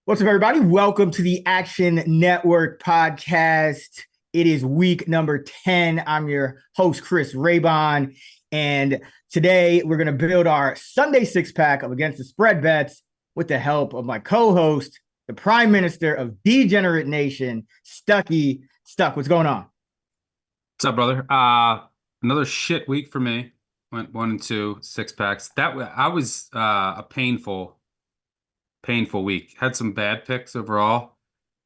What's up, everybody? Welcome to the Action Network podcast. It is week number 10. I'm your host, Chris Raybon, and today we're going to build our Sunday six-pack of Against the Spread bets with the help of my co-host, the Prime Minister of Degenerate Nation, Stuckey. Stuck, what's going on? What's up, brother? Another shit week for me. Went 1-2 six-packs. I was a painful week. Had some bad picks overall.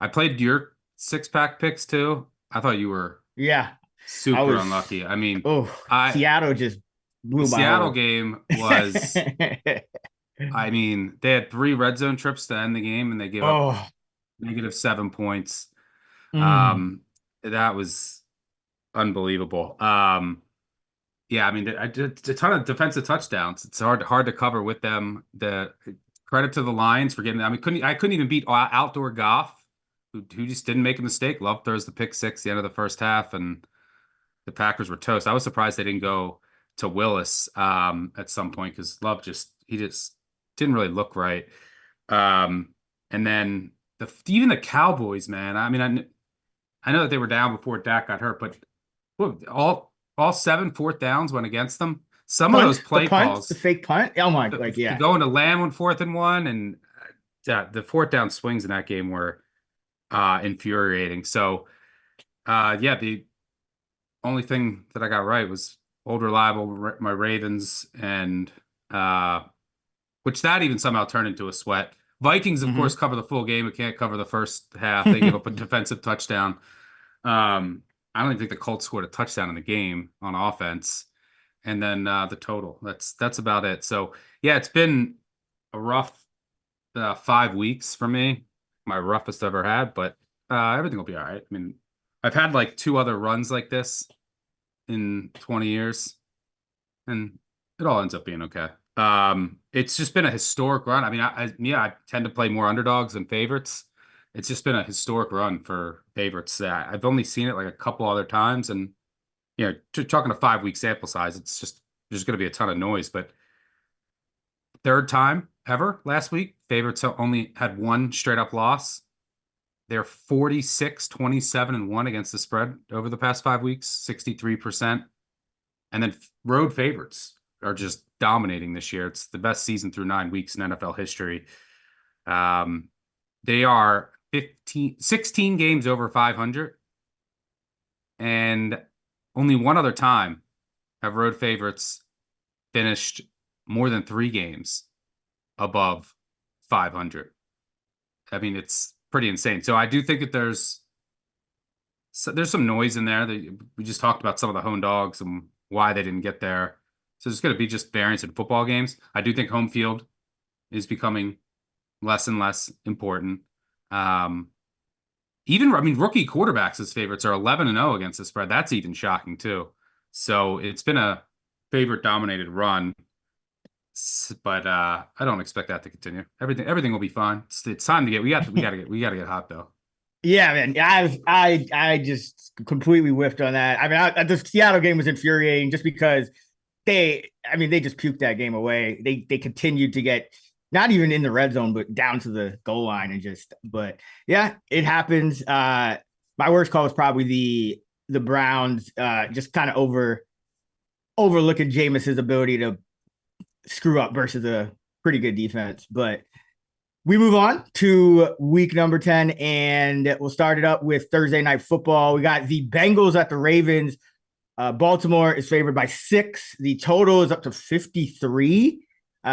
I played your six-pack picks too. I thought you were Yeah, I super was. unlucky. I mean, Oh, I Seattle just the blew my Seattle whole. game was, I mean, they had 3 red zone trips to end the game and they gave up Oh, -7 points. mm. Um, that was unbelievable. Yeah, I mean, I did a ton of defensive touchdowns. It's hard to cover with them. The credit to the Lions for getting. I mean, I couldn't even beat outdoor Goff, who just didn't make a mistake. Love throws the pick six at the end of the first half, and the Packers were toast. I was surprised they didn't go to Willis at some point because Love he just didn't really look right. And then even the Cowboys, man. I mean, I know that they were down before Dak got hurt, but look, all 7 fourth downs went against them. Some of those The play punt, the calls fake punt. Oh my, like to yeah. go into Lamb on 4th and 1, and the fourth down swings in that game were infuriating. So, yeah, the only thing that I got right was old reliable my Ravens, and which that even somehow turned into a sweat. Vikings, of course, Hmm. cover the full game. It can't cover the first half. They gave up a defensive touchdown. I don't even think the Colts scored a touchdown in the game on offense. And then the total. That's about it. So yeah, it's been a rough 5 weeks for me, my roughest I've ever had. But everything will be all right. I mean, I've had like 2 other runs like this in 20 years, and it all ends up being okay. It's just been a historic run. I mean, I tend to play more underdogs than favorites. It's just been a historic run for favorites. I've only seen it like a couple other times, and talking a 5 week sample size, it's just there's going to be a ton of noise. But third time ever last week, favorites only had 1 straight up loss. They're 46-27-1 against the spread over the past 5 weeks, 63%. And then road favorites are just dominating this year. It's the best season through 9 weeks in NFL history. They are 16 games over 500. And only one other time have road favorites finished more than 3 games above 500. I mean, it's pretty insane. So I do think that there's some noise in there. We just talked about some of the home dogs and why they didn't get there. So there's going to be just variance in football games. I do think home field is becoming less and less important. Um, I mean, rookie quarterbacks as favorites are 11-0 against the spread. That's even shocking too. So it's been a favorite dominated run, but I don't expect that to continue. Everything will be fine. It's time to get. We got to get hot though. Yeah, man. I just completely whiffed on that. I mean, the Seattle game was infuriating just because they just puked that game away. They continued to get not even in the red zone, but down to the goal line but yeah, it happens. My worst call was probably the Browns, just kind of overlooking Jameis's ability to screw up versus a pretty good defense. But we move on to week number 10, and we'll start it up with Thursday night football. We got the Bengals at the Ravens. Baltimore is favored by 6. The total is up to 53.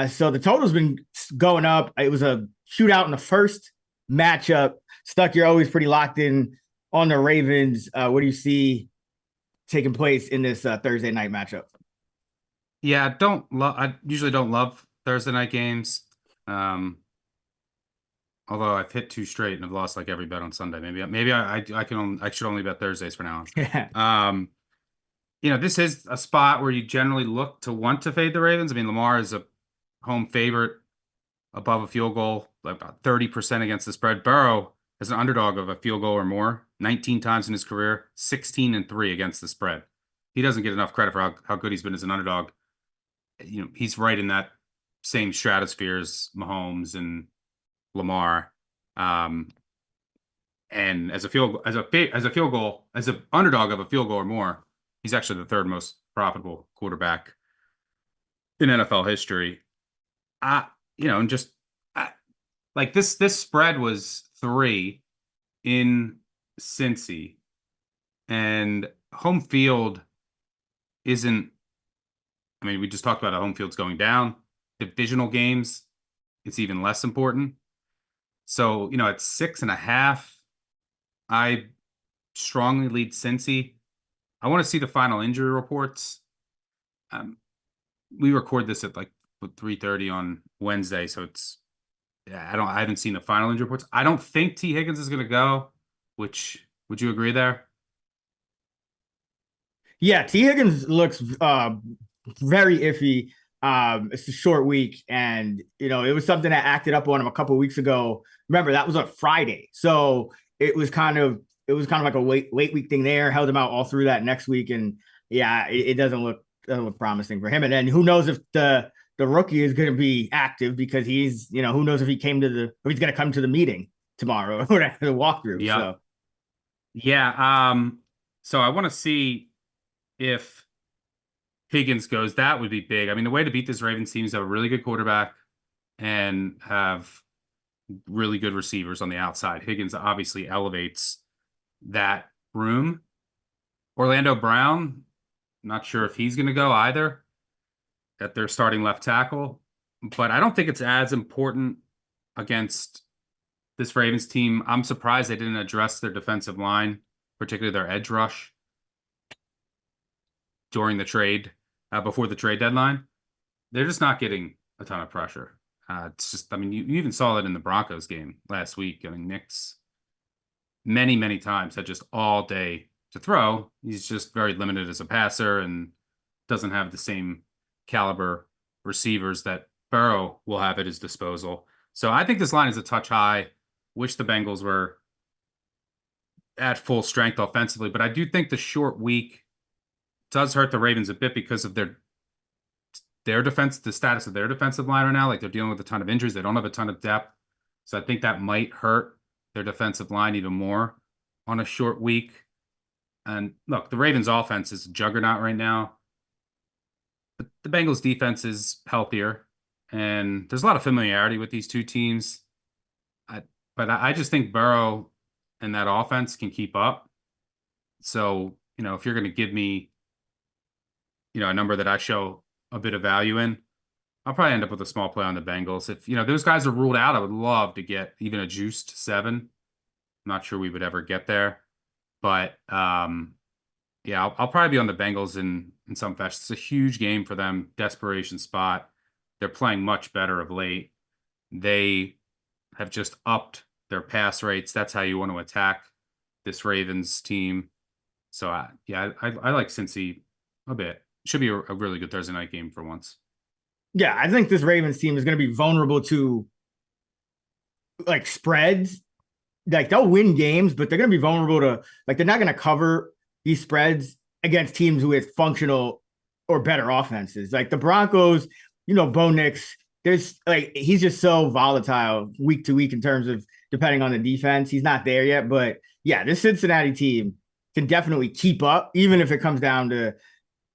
So the total's been going up. It was a shootout in the first matchup. Stuck, you're always pretty locked in on the Ravens. What do you see taking place in this Thursday night matchup? Yeah, I usually don't love Thursday night games. Um, Although I've hit 2 straight and I've lost like every bet on Sunday. Maybe I should only bet Thursdays for now. Um, this is a spot where you generally look to want to fade the Ravens. I mean, Lamar is a home favorite above a field goal, like about 30% against the spread. Burrow is an underdog of a field goal or more, 19 times in his career, 16-3 against the spread. He doesn't get enough credit for how good he's been as an underdog. He's right in that same stratosphere as Mahomes and Lamar. And as an underdog of a field goal or more, he's actually the third most profitable quarterback in NFL history. And just like this spread was 3 in Cincy, and home field isn't. I mean, we just talked about how home field's going down. Divisional games, it's even less important. So, at 6.5, I strongly lead Cincy. I want to see the final injury reports. We record this at like 3:30 on Wednesday, so I haven't seen the final injury reports. I don't think T. Higgins is going to go. Which, would you agree there? Yeah, T. Higgins looks very iffy. It's a short week, and it was something that acted up on him a couple of weeks ago. Remember, that was a Friday, so it was kind of like a late week thing there. Held him out all through that next week, and yeah, it doesn't look promising for him. And then who knows if the rookie is going to be active, because he's who knows if he's going to come to the meeting tomorrow or the walkthrough. Yeah, so. yeah. So I want to see if Higgins goes. That would be big. I mean, the way to beat this Ravens team is to have a really good quarterback and have really good receivers on the outside. Higgins obviously elevates that room. Orlando Brown, not sure if he's going to go either, at their starting left tackle, but I don't think it's as important against this Ravens team. I'm surprised they didn't address their defensive line, particularly their edge rush, during the trade, before the trade deadline. They're just not getting a ton of pressure. It's just, I mean, you even saw it in the Broncos game last week. I mean, Nick's many, many times had just all day to throw. He's just very limited as a passer and doesn't have the same caliber receivers that Burrow will have at his disposal. So I think this line is a touch high. Wish the Bengals were at full strength offensively, but I do think the short week does hurt the Ravens a bit because of their defense, the status of their defensive line right now. Like, they're dealing with a ton of injuries. They don't have a ton of depth. So I think that might hurt their defensive line even more on a short week. And look, the Ravens offense is a juggernaut right now. The Bengals defense is healthier, and there's a lot of familiarity with these two teams. But I just think Burrow and that offense can keep up. So, if you're going to give me, a number that I show a bit of value in, I'll probably end up with a small play on the Bengals. If, those guys are ruled out, I would love to get even a juiced 7. I'm not sure we would ever get there. But, yeah, I'll probably be on the Bengals in some fashion. It's a huge game for them, desperation spot. They're playing much better of late. They have just upped their pass rates. That's how you want to attack this Ravens team. So, I like Cincy a bit. Should be a really good Thursday night game for once. Yeah, I think this Ravens team is going to be vulnerable to like spreads. Like, they'll win games, but they're going to be vulnerable to, like, they're not going to cover these spreads against teams with functional or better offenses. Like the Broncos, Bo Nix, he's just so volatile week to week in terms of depending on the defense. He's not there yet, but yeah, this Cincinnati team can definitely keep up, even if it comes down to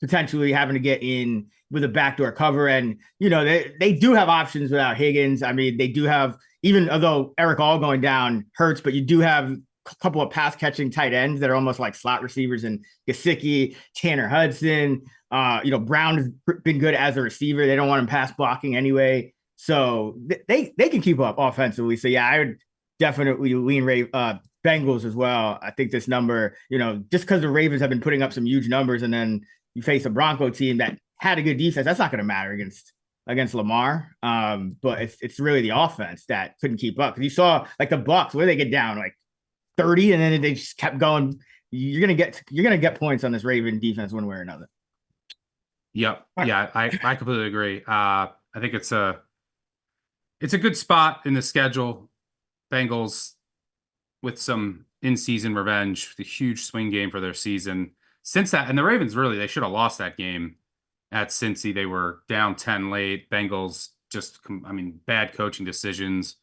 potentially having to get in with a backdoor cover. And, they do have options without Higgins. I mean, they do have, even although Eric All going down hurts, but you do have a couple of pass catching tight ends that are almost like slot receivers, and Gesicki, Tanner Hudson. Brown has been good as a receiver. They don't want him pass blocking anyway. So they can keep up offensively. So yeah, I would definitely lean Bengals as well. I think this number, just because the Ravens have been putting up some huge numbers, and then you face a Bronco team that had a good defense, that's not going to matter against Lamar. But it's really the offense that couldn't keep up. Because you saw like the Bucs, where they get down like 30, and then they just kept going. You're gonna get points on this Raven defense one way or another. Yep. Yeah, I completely agree. I think it's a good spot in the schedule. Bengals with some in-season revenge, the huge swing game for their season. Since that, and the Ravens, really, they should have lost that game at Cincy. They were down 10 late. Bengals just, bad coaching decisions,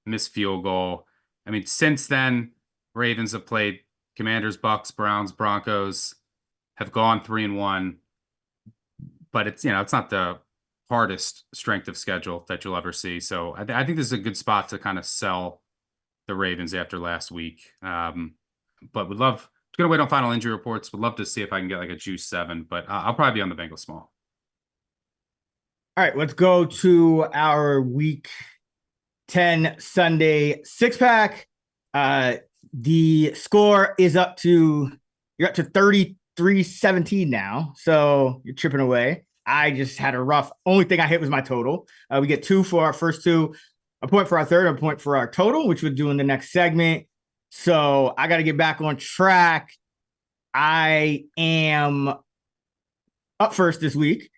missed field goal. I mean, since then, Ravens have played Commanders, Bucks, Browns, Broncos, have gone 3-1, but it's not the hardest strength of schedule that you'll ever see. So I think this is a good spot to kind of sell the Ravens after last week. But would love going to wait on final injury reports. Would love to see if I can get like a juice 7, but I'll probably be on the Bengals small. All right, let's go to our week 10 Sunday 6-pack. The score is you're up to 33-17 now. So you're chipping away. I just had a rough, only thing I hit was my total. We get 2 for our first 2, a point for our third, a point for our total, which we'll do in the next segment. So I got to get back on track. I am up first this week.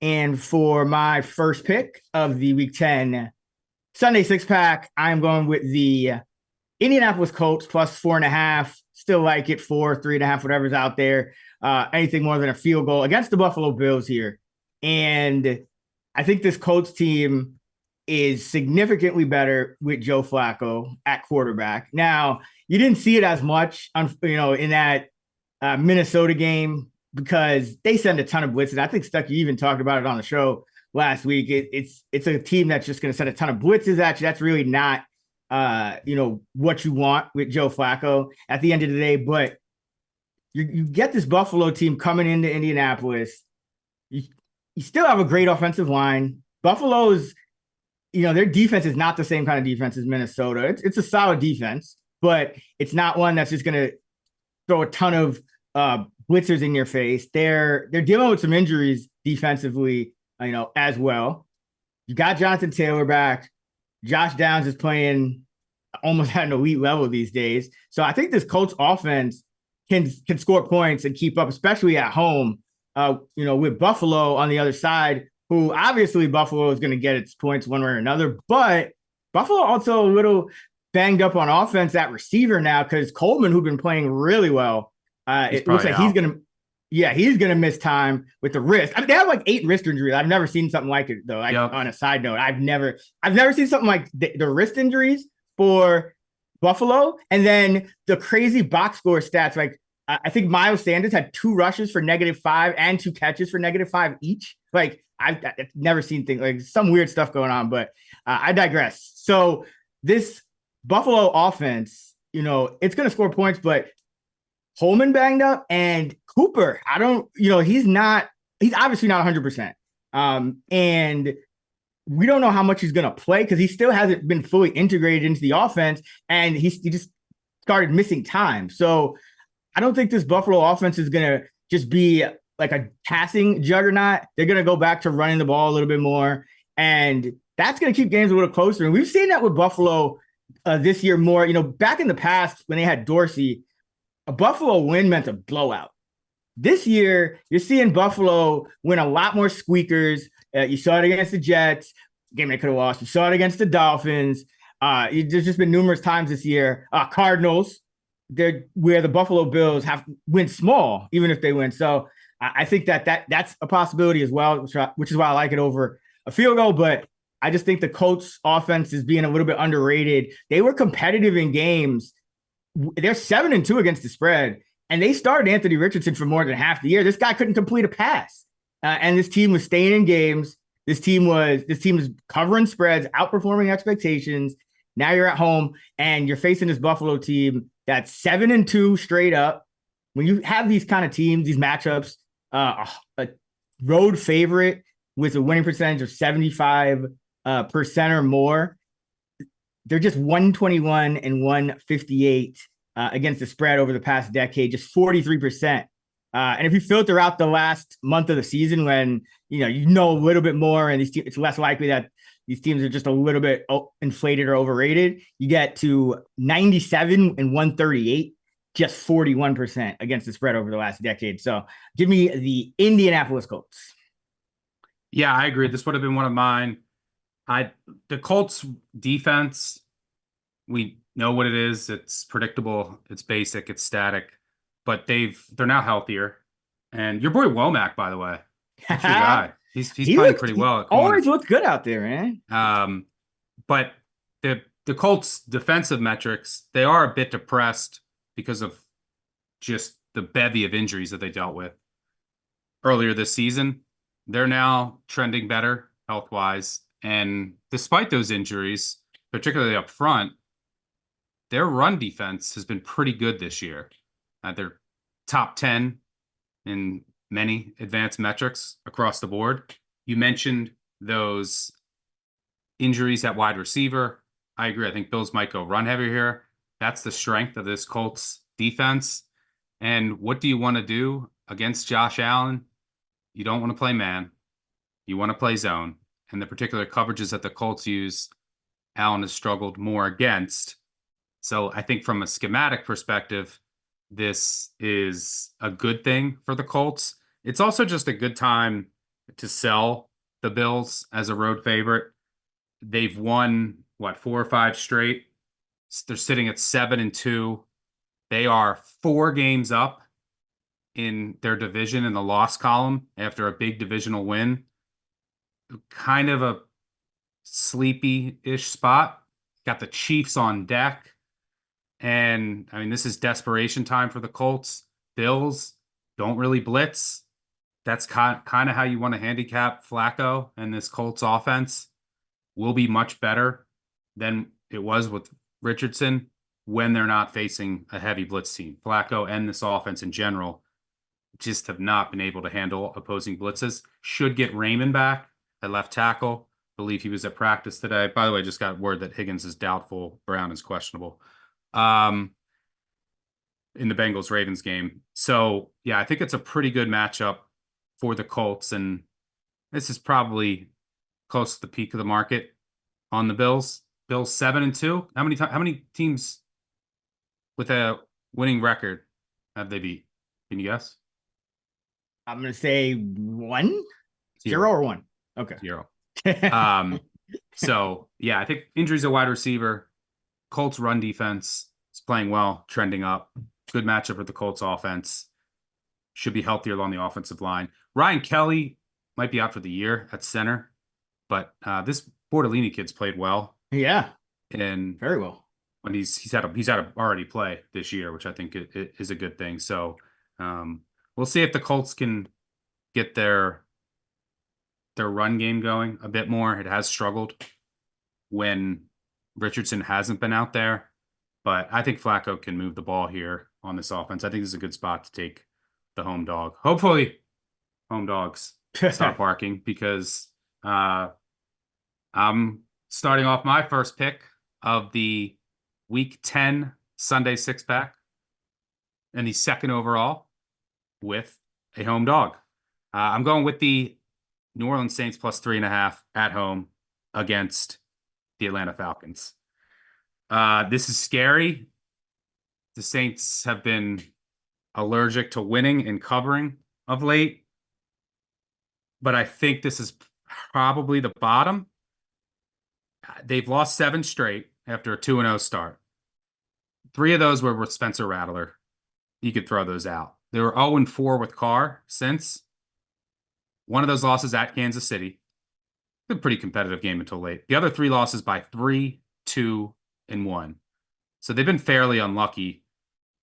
And for my first pick of the week 10 Sunday 6-pack, I'm going with the Indianapolis Colts plus 4.5. Still like it, 4, 3.5, whatever's out there. Anything more than a field goal against the Buffalo Bills here. And I think this Colts team is significantly better with Joe Flacco at quarterback. Now, you didn't see it as much, in that Minnesota game because they send a ton of blitzes. I think Stuckey even talked about it on the show last week. It's a team that's just going to send a ton of blitzes at you. That's really not what you want with Joe Flacco at the end of the day. But you get this Buffalo team coming into Indianapolis. You still have a great offensive line. Buffalo's, their defense is not the same kind of defense as Minnesota. It's a solid defense, but it's not one that's just going to throw a ton of blitzers in your face. They're dealing with some injuries defensively, as well. You got Jonathan Taylor back. Josh Downs is playing almost at an elite level these days. So I think this Colts offense can score points and keep up, especially at home, with Buffalo on the other side, who obviously Buffalo is going to get its points one way or another. But Buffalo also a little banged up on offense at receiver now because Coleman, who's been playing really well, it looks like he's going to miss time with the wrist. I mean, they have like 8 wrist injuries. I've never seen something like it, though. On a side note, I've never seen something like the wrist injuries for Buffalo. And then the crazy box score stats. Like, I think Miles Sanders had 2 rushes for -5 and 2 catches for -5 each. Like, I've never seen things like some weird stuff going on, but I digress. So this Buffalo offense, it's going to score points, but Coleman banged up and Cooper, he's obviously not 100%. And we don't know how much he's going to play because he still hasn't been fully integrated into the offense and he just started missing time. So I don't think this Buffalo offense is going to just be like a passing juggernaut. They're going to go back to running the ball a little bit more. And that's going to keep games a little closer. And we've seen that with Buffalo this year more. Back in the past when they had Dorsey, a Buffalo win meant a blowout. This year, you're seeing Buffalo win a lot more squeakers. You saw it against the Jets, game they could have lost. You saw it against the Dolphins. There's just been numerous times this year. Cardinals, where the Buffalo Bills win small, even if they win. So I think that's a possibility as well, which is why I like it over a field goal. But I just think the Colts offense is being a little bit underrated. They were competitive in games. They're 7-2 against the spread, and they started Anthony Richardson for more than half the year. This guy couldn't complete a pass, and this team was staying in games. This team is covering spreads, outperforming expectations. Now you're at home, and you're facing this Buffalo team that's 7-2 straight up. When you have these kind of teams, these matchups, a road favorite with a winning percentage of 75% or more, they're just 121 and 158 against the spread over the past decade, just 43%. And if you filter out the last month of the season when you know a little bit more, and it's less likely that these teams are just a little bit inflated or overrated, you get to 97 and 138, just 41% against the spread over the last decade. So give me the Indianapolis Colts. Yeah, I agree. This would have been one of mine. The Colts defense, we know what it is. It's predictable. It's basic. It's static. But they're now healthier. And your boy Womack, by the way, that's your guy. He's playing pretty well. Always looked good out there, man. But the the Colts' defensive metrics, they are a bit depressed because of just the bevy of injuries that they dealt with earlier this season. They're now trending better health-wise. And despite those injuries, particularly up front, their run defense has been pretty good this year. They're top 10 in many advanced metrics across the board. You mentioned those injuries at wide receiver. I agree. I think Bills might go run heavier here. That's the strength of this Colts defense. And what do you want to do against Josh Allen? You don't want to play man. You want to play zone. And the particular coverages that the Colts use, Allen has struggled more against. So I think from a schematic perspective, this is a good thing for the Colts. It's also just a good time to sell the Bills as a road favorite. They've won, 4 or 5 straight. They're sitting at 7-2. They are 4 games up in their division in the loss column after a big divisional win. Kind of a sleepy-ish spot. Got the Chiefs on deck. And, I mean, this is desperation time for the Colts. Bills don't really blitz. That's kind of how you want to handicap Flacco and this Colts offense. Will be much better than it was with Richardson when they're not facing a heavy blitz team. Flacco and this offense in general just have not been able to handle opposing blitzes. Should get Raymond back at left tackle. Believe he was at practice today. By the way, just got word that Higgins is doubtful. Brown is questionable. In the Bengals-Ravens game. So, yeah, I think it's a pretty good matchup for the Colts, and this is probably close to the peak of the market on the Bills. Bills 7-2. How many teams with a winning record have they beat? Can you guess? I'm going to say 1, 0 or 1. Okay. 0. So, yeah, I think injuries at wide receiver. Colts run defense is playing well, trending up. Good matchup with the Colts offense. Should be healthier along the offensive line. Ryan Kelly might be out for the year at center, but this Bortolini kid's played well. Yeah, and very well. And he's had a already play this year, which I think it is a good thing. So we'll see if the Colts can get their run game going a bit more. It has struggled when Richardson hasn't been out there, but I think Flacco can move the ball here on this offense. I think this is a good spot to take the home dog. Hopefully home dogs stop barking because I'm starting off my first pick of the Week 10 Sunday 6-pack and the second overall with a home dog. I'm going with the New Orleans Saints plus 3.5 at home against the Atlanta Falcons. This is scary. The Saints have been allergic to winning and covering of late, but I think this is probably the bottom. They've lost 7 straight after a 2-0 start. 3 of those were with Spencer Rattler. You could throw those out. They were 0-4 with Carr since. One of those losses at Kansas City. A pretty competitive game until late. The other 3 losses by 3, 2, and 1. So they've been fairly unlucky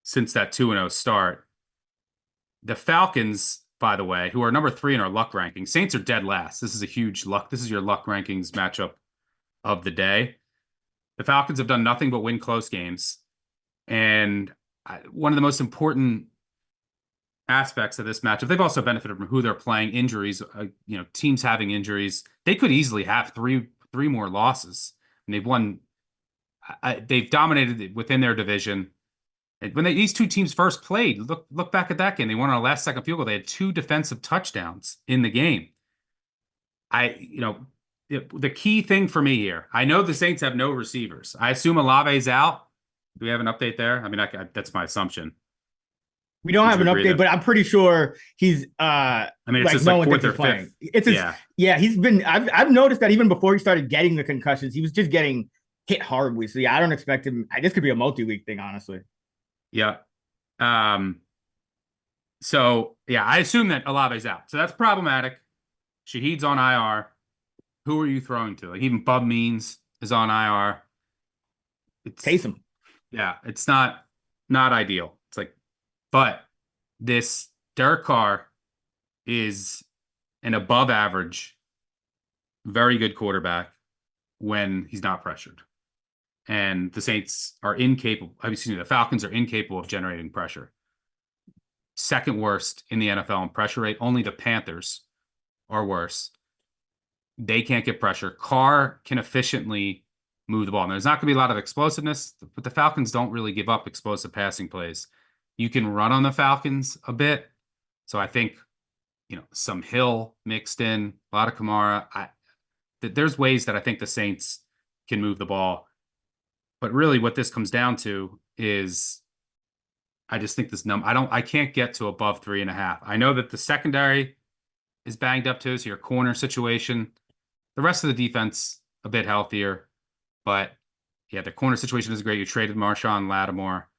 since that 2-0 start. The Falcons, by the way, who are number 3 in our luck ranking. Saints are dead last. This is a huge luck. This is your luck rankings matchup of the day. The Falcons have done nothing but win close games. And one of the most important aspects of this matchup, they've also benefited from who they're playing, injuries, teams having injuries. They could easily have three more losses. And they've won. They've dominated within their division. When these 2 teams first played, look back at that game. They won on a last-second field goal. They had 2 defensive touchdowns in the game. The key thing for me here, I know the Saints have no receivers. I assume Olave's out. Do we have an update there? I mean, that's my assumption. We don't have an update, but I'm pretty sure he's. I mean, it's just no like 4th or 5th. He's been. I've noticed that even before he started getting the concussions, he was just getting hit horribly. So yeah, I don't expect him. This could be a multi-week thing, honestly. Yeah. So yeah, I assume that Olave's out. So that's problematic. Shaheed's on IR. Who are you throwing to? Like even Bub Means is on IR. it's Taysom. yeah, it's not ideal. It's like, but this Derek Carr is an above average, very good quarterback when he's not pressured. And the Saints are incapable, excuse me, the Falcons are incapable of generating pressure. Second worst in the NFL in pressure rate. Only the Panthers are worse. They can't get pressure. Carr can efficiently move the ball. And there's not going to be a lot of explosiveness, but the Falcons don't really give up explosive passing plays. You can run on the Falcons a bit. So I think, some Hill mixed in, a lot of Kamara. There's ways that I think the Saints can move the ball. But really what this comes down to is I just think this number, I can't get to above 3.5. I know that the secondary is banged up too, so your corner situation. The rest of the defense a bit healthier, but yeah, the corner situation is great. You traded Marshawn Lattimore,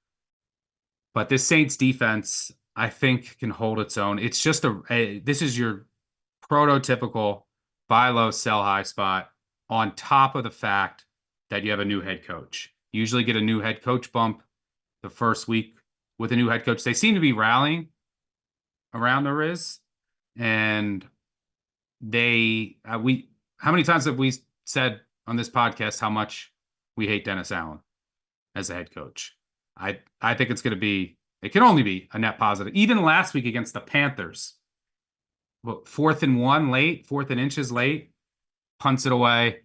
but this Saints defense, I think, can hold its own. It's just this is your prototypical buy low, sell high spot on top of the fact that you have a new head coach. You usually get a new head coach bump the first week with a new head coach. They seem to be rallying around the Riz, and how many times have we said on this podcast how much we hate Dennis Allen as a head coach? I think it can only be a net positive. Even last week against the Panthers, 4th and 1 late, 4th and inches late, punts it away.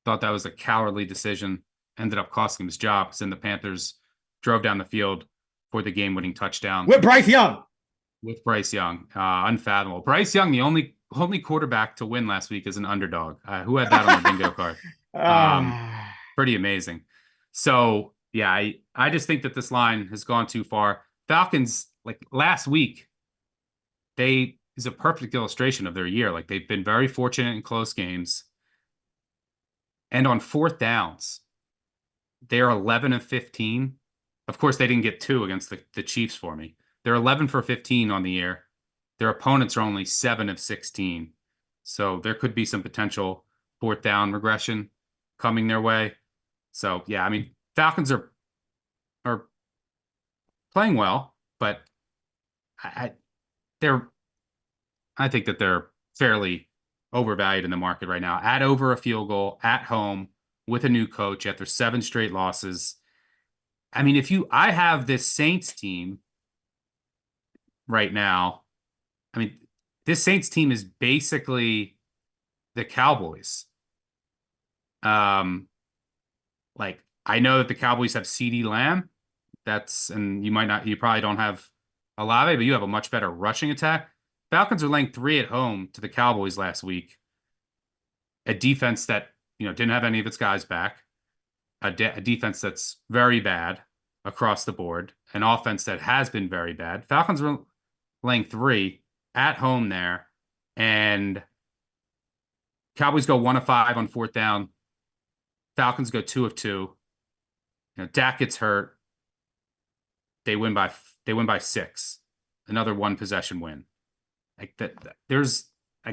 Thought that was a cowardly decision. Ended up costing him his job because then the Panthers drove down the field for the game-winning touchdown. With Bryce Young. Unfathomable. Bryce Young, the only quarterback to win last week, is an underdog. Who had that on the bingo card? Pretty amazing. So, yeah, I just think that this line has gone too far. Falcons, like last week, is a perfect illustration of their year. Like, they've been very fortunate in close games. And on 4th downs, they're 11 of 15. Of course, they didn't get 2 against the Chiefs for me. They're 11 for 15 on the year. Their opponents are only 7 of 16. So there could be some potential 4th down regression coming their way. So, yeah, I mean, Falcons are playing well, but I think that they're fairly overvalued in the market right now. At over a field goal, at home, with a new coach after 7 straight losses. I mean, I have this Saints team right now. I mean, this Saints team is basically the Cowboys. Like, I know that the Cowboys have CeeDee Lamb. And you probably don't have Olave, but you have a much better rushing attack. Falcons are laying 3 at home to the Cowboys last week. A defense that, didn't have any of its guys back. A defense that's very bad across the board. An offense that has been very bad. Falcons were laying 3 at home there. And Cowboys go 1 of 5 on 4th down. Falcons go 2 of 2. Dak gets hurt. They win by 6. Another 1 possession win. Like that, there's a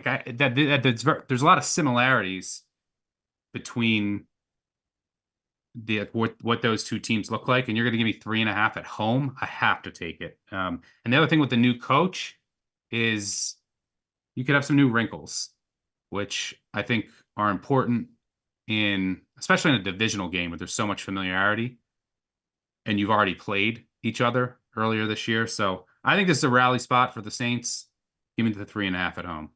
lot of similarities between what those two teams look like, and you're going to give me 3.5 at home. I have to take it. And the other thing with the new coach is you could have some new wrinkles, which I think are important especially in a divisional game where there's so much familiarity, and you've already played each other earlier this year. So I think this is a rally spot for the Saints. Give me the 3.5 at home.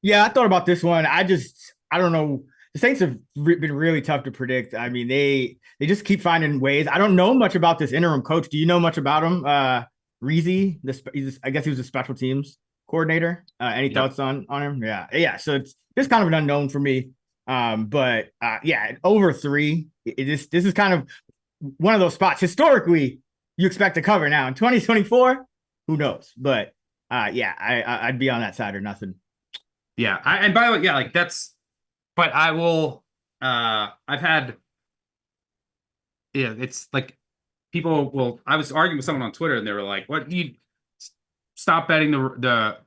Yeah, I thought about this one. I don't know. The Saints have been really tough to predict. I mean, they just keep finding ways. I don't know much about this interim coach. Do you know much about him? Reezy, I guess he was a special teams coordinator. Any thoughts on him? Yeah. So it's just kind of an unknown for me. But over 3. This is kind of one of those spots historically you expect to cover. Now in 2024, who knows? But I'd be on that side or nothing. Yeah, and by the way, but I will. I've had. Yeah, it's like people will. I was arguing with someone on Twitter, and they were like, "What? You stop betting the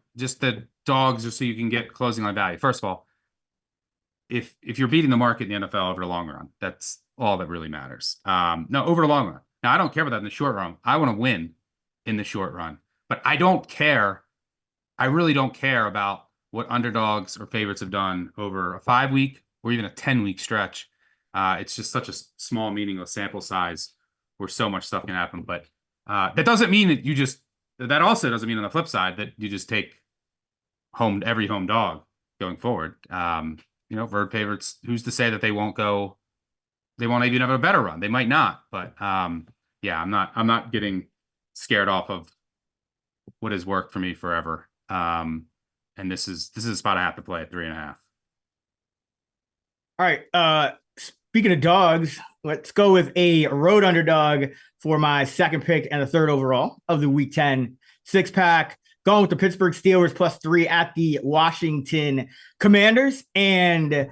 dogs just so you can get closing line value." First of all, if you're beating the market in the NFL over the long run, that's all that really matters. No, over the long run. Now, I don't care about that in the short run. I want to win in the short run, but I don't care. I really don't care about what underdogs or favorites have done over a 5-week or even a 10-week stretch. It's just such a small, meaningless sample size where so much stuff can happen. But that doesn't mean that that also doesn't mean on the flip side that you just take every home dog going forward. Road favorites, who's to say that they won't even have a better run? They might not, but I'm not getting scared off of what has worked for me forever. And this is a spot I have to play at 3.5. All right. Speaking of dogs, let's go with a road underdog for my second pick and the third overall of the Week 10 6-pack. Going with the Pittsburgh Steelers +3 at the Washington Commanders, and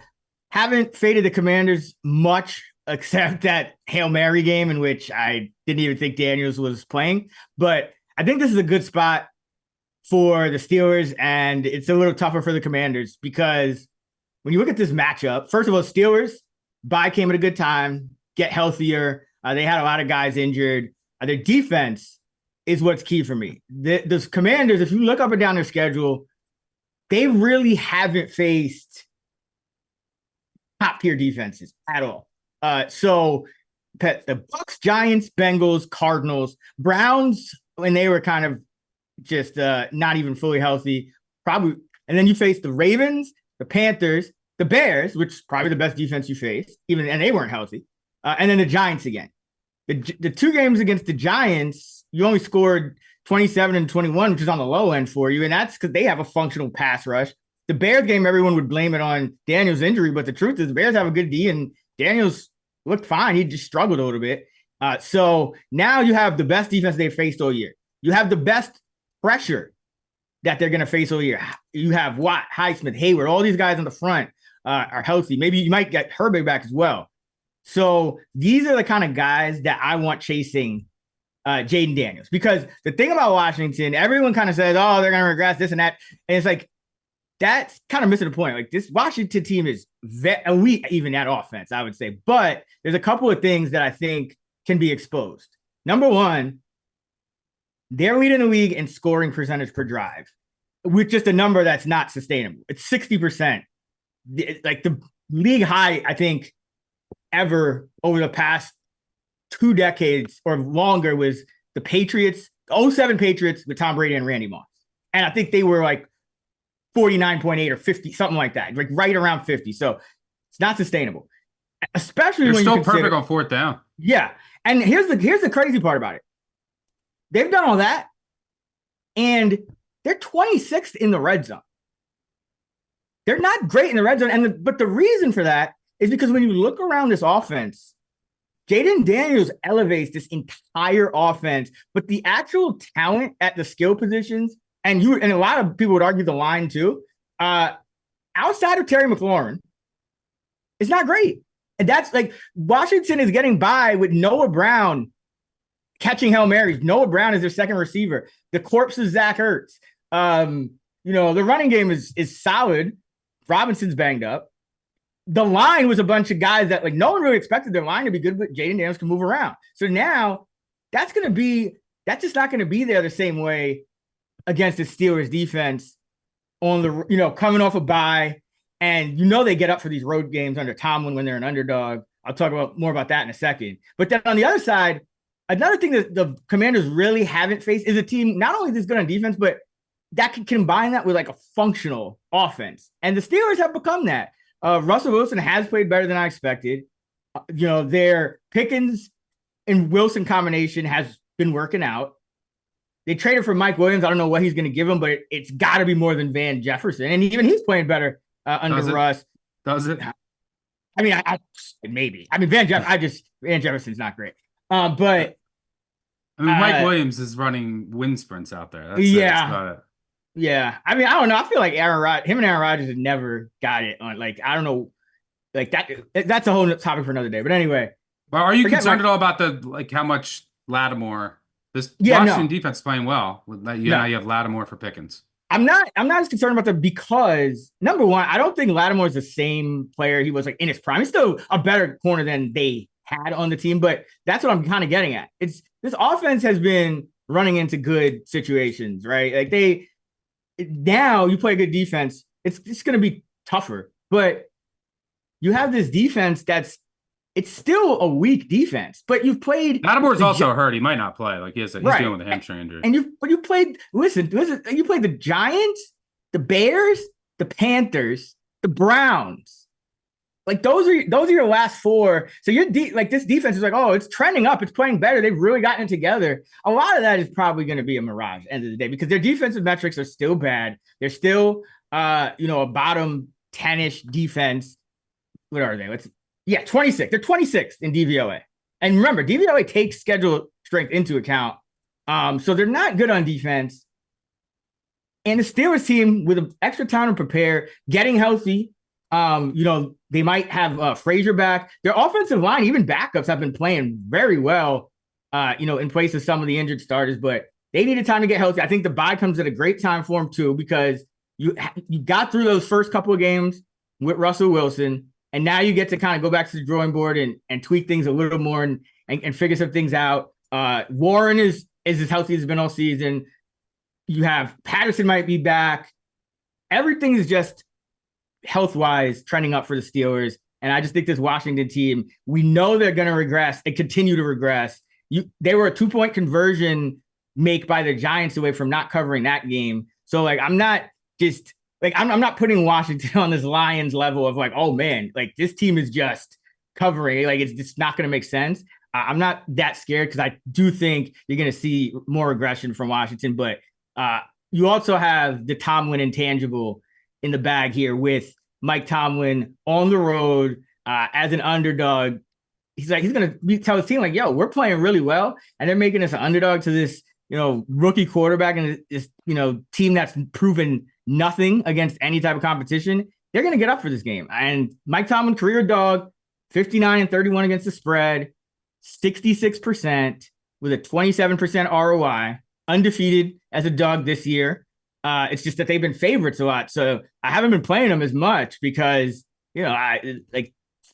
haven't faded the Commanders much except that Hail Mary game in which I didn't even think Daniels was playing. But I think this is a good spot for the Steelers, and it's a little tougher for the Commanders because when you look at this matchup, first of all, Steelers bye came at a good time, get healthier. They had a lot of guys injured. Their defense is what's key for me. The Commanders, if you look up and down their schedule, they really haven't faced top-tier defenses at all. So the Bucs, Giants, Bengals, Cardinals, Browns, when they were kind of just not even fully healthy, probably. And then you face the Ravens, the Panthers, the Bears, which is probably the best defense you face, and they weren't healthy. And then the Giants again. The two games against the Giants, you only scored 27 and 21, which is on the low end for you. And that's because they have a functional pass rush. The Bears game, everyone would blame it on Daniels' injury, but the truth is the Bears have a good D, and Daniels looked fine. He just struggled a little bit. So now you have the best defense they've faced all year. You have the best pressure that they're going to face all year. You have Watt, Highsmith, Hayward, all these guys in the front are healthy. Maybe you might get Herbig back as well. So these are the kind of guys that I want chasing Jaden Daniels, because the thing about Washington, everyone kind of says, oh, they're going to regress this and that. And it's like, that's kind of missing the point. Like, this Washington team is elite, even at offense, I would say. But there's a couple of things that I think can be exposed. Number one, they're leading the league in scoring percentage per drive, with just a number that's not sustainable. It's 60%. Like the league high, I think, ever over the past 2 decades or longer was the Patriots, the 07 Patriots with Tom Brady and Randy Moss. And I think they were like 49.8 or 50, something like that, like right around 50. So it's not sustainable, especially They're when still you consider, perfect on fourth down. Yeah. And here's the crazy part about it. They've done all that, and they're 26th in the red zone. They're not great in the red zone. But the reason for that is because when you look around this offense, Jaden Daniels elevates this entire offense, but the actual talent at the skill positions, and a lot of people would argue the line too, outside of Terry McLaurin, it's not great. And that's like, Washington is getting by with Noah Brown catching Hail Marys. Noah Brown is their second receiver. The corpse of Zach Ertz. The running game is solid. Robinson's banged up. The line was a bunch of guys that, like, no one really expected their line to be good, but Jaden Daniels can move around. So now that's just not going to be there the same way against the Steelers defense on the, coming off a bye. And they get up for these road games under Tomlin when they're an underdog. I'll talk more about that in a second. But then on the other side, another thing that the Commanders really haven't faced is a team not only that's good on defense, but that can combine that with like a functional offense. And the Steelers have become that. Russell Wilson has played better than I expected. Their Pickens and Wilson combination has been working out. They traded for Mike Williams. I don't know what he's going to give him, but it's got to be more than Van Jefferson. And even he's playing better under Russ. Does it? I mean, maybe. I mean, Van Jefferson's not great. But Mike Williams is running wind sprints out there. That's about it. Yeah. I mean, I don't know. I feel like him and Aaron Rodgers have never got it on. Like, I don't know. Like that's a whole topic for another day. But anyway. Well, are you concerned at all about how much Lattimore, this Washington defense is playing well? Now you have Lattimore for Pickens. I'm not as concerned about that because, number one, I don't think Lattimore is the same player he was like in his prime. He's still a better corner than they had on the team, but that's what I'm kind of getting at. It's this offense has been running into good situations, right? Like now you play good defense, it's going to be tougher, but you have this defense it's still a weak defense, but you've played. Lattimore's also hurt. He might not play. Like he's dealing with a hamstring injury. And you played. Listen. You played the Giants, the Bears, the Panthers, the Browns. Like those are your last four. So like this defense is like, oh, it's trending up. It's playing better. They've really gotten it together. A lot of that is probably going to be a mirage at the end of the day because their defensive metrics are still bad. They're still, a bottom 10-ish defense. What are they? 26. They're 26th in DVOA. And remember, DVOA takes schedule strength into account. So they're not good on defense. And the Steelers team with an extra time to prepare, getting healthy. They might have Frazier back. Their offensive line, even backups, have been playing very well, in place of some of the injured starters, but they needed time to get healthy. I think the bye comes at a great time for them too, because you got through those first couple of games with Russell Wilson, and now you get to kind of go back to the drawing board and tweak things a little more and figure some things out. Warren is as healthy as he's been all season. You have Patterson might be back. Everything is just health-wise trending up for the Steelers. And I just think this Washington team, we know they're going to regress and continue to regress. They were a 2-point conversion make by the Giants away from not covering that game. So I'm not putting Washington on this Lions level of like, oh man, like this team is just covering. Like it's just not going to make sense. I'm not that scared because I do think you're going to see more aggression from Washington. But you also have the Tomlin intangible in the bag here with Mike Tomlin on the road as an underdog. He's going to tell his team like, yo, we're playing really well. And they're making us an underdog to this, rookie quarterback and this, team that's proven nothing against any type of competition. They're going to get up for this game. And Mike Tomlin, career dog, 59-31 against the spread, 66% with a 27% ROI, undefeated as a dog this year. It's just that they've been favorites a lot. So I haven't been playing them as much because,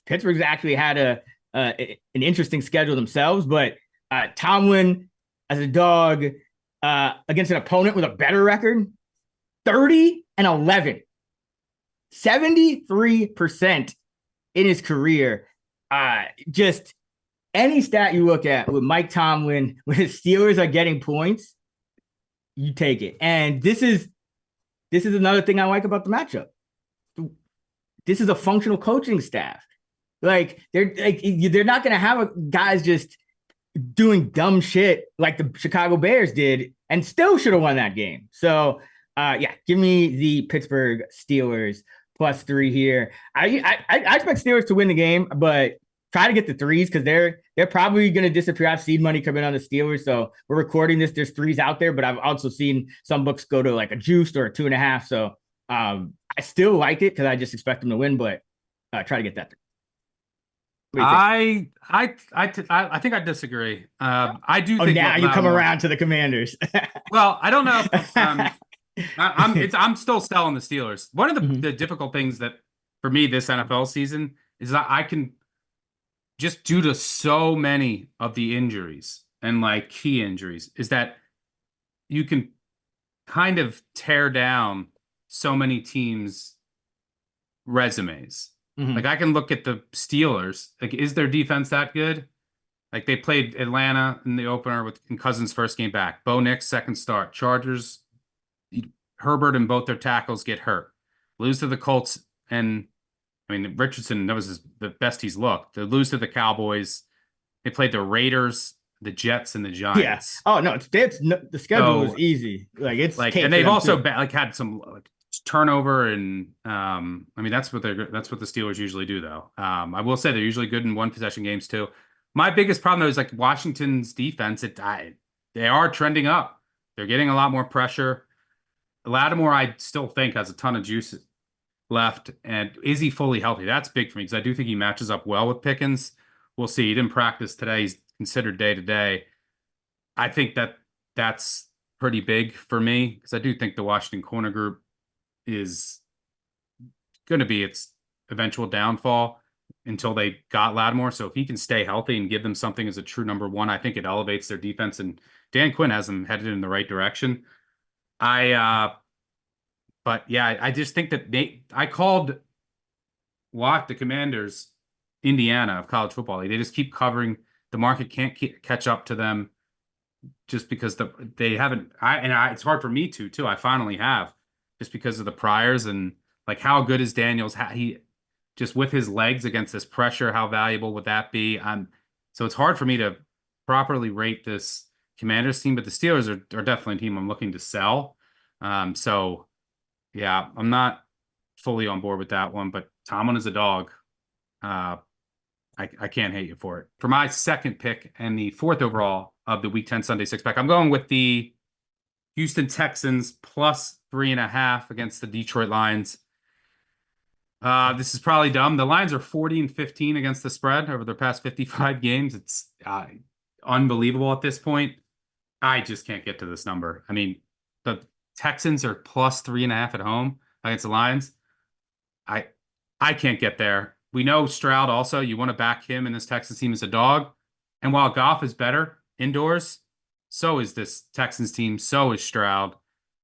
Pittsburgh's actually had an interesting schedule themselves, but Tomlin as a dog against an opponent with a better record, 30-11, 73% in his career. Just any stat you look at with Mike Tomlin, when his Steelers are getting points, you take it. And this is another thing I like about the matchup. This is a functional coaching staff. They're not going to have guys just doing dumb shit like the Chicago Bears did and still should have won that game. So, give me the Pittsburgh Steelers +3 here. I expect Steelers to win the game, but try to get the threes because they're probably going to disappear. I've seen money come in on the Steelers, so we're recording this. There's threes out there, but I've also seen some books go to like a juiced or a 2.5. So I still like it because I just expect them to win, but try to get that. I think I disagree. I do think now you come around to the Commanders. Well, I don't know. I'm still selling the Steelers. One of the difficult things that for me this NFL season is that I can, just due to so many of the injuries and like key injuries, is that you can kind of tear down so many teams' resumes. Mm-hmm. Like I can look at the Steelers. Like, is their defense that good? Like they played Atlanta in the opener in Cousins' first game back. Bo Nix second start. Chargers, Herbert and both their tackles get hurt. Lose to the Colts and Richardson, that was the best he's looked. They lose to the Cowboys. They played the Raiders, the Jets, and the Giants. Yeah. Oh no, the schedule is easy. And they've also had some turnover, and that's what the Steelers usually do, though. I will say they're usually good in one possession games too. My biggest problem though is like Washington's defense. They are trending up. They're getting a lot more pressure. Lattimore, I still think, has a ton of juice left. And is he fully healthy? That's big for me because I do think he matches up well with Pickens. We'll see. He didn't practice today. He's considered day to day. I think that's pretty big for me because I do think the Washington corner group is going to be its eventual downfall. until they got Lattimore. So if he can stay healthy and give them something as a true number one, I think it elevates their defense. And Dan Quinn has them headed in the right direction. But yeah, I just think that I called the Commanders Indiana of college football. They just keep covering. The market can't catch up to them just because they haven't. It's hard for me too. I finally have, just because of the priors and like how good is Daniels? He just with his legs against this pressure, how valuable would that be? So it's hard for me to properly rate this Commanders team, but the Steelers are definitely a team I'm looking to sell. So yeah, I'm not fully on board with that one, but Tomlin is a dog. I can't hate you for it. For my second pick and the fourth overall of the Week 10 Sunday six pack, I'm going with the Houston Texans plus 3.5 against the Detroit Lions. This is probably dumb. The Lions are 40-15 against the spread over their past 55 games. It's unbelievable at this point. I just can't get to this number. I mean, the Texans are plus 3.5 at home against the Lions. I can't get there. We know Stroud also, you want to back him, and this Texans team is a dog. And while Goff is better indoors, so is this Texans team, so is Stroud.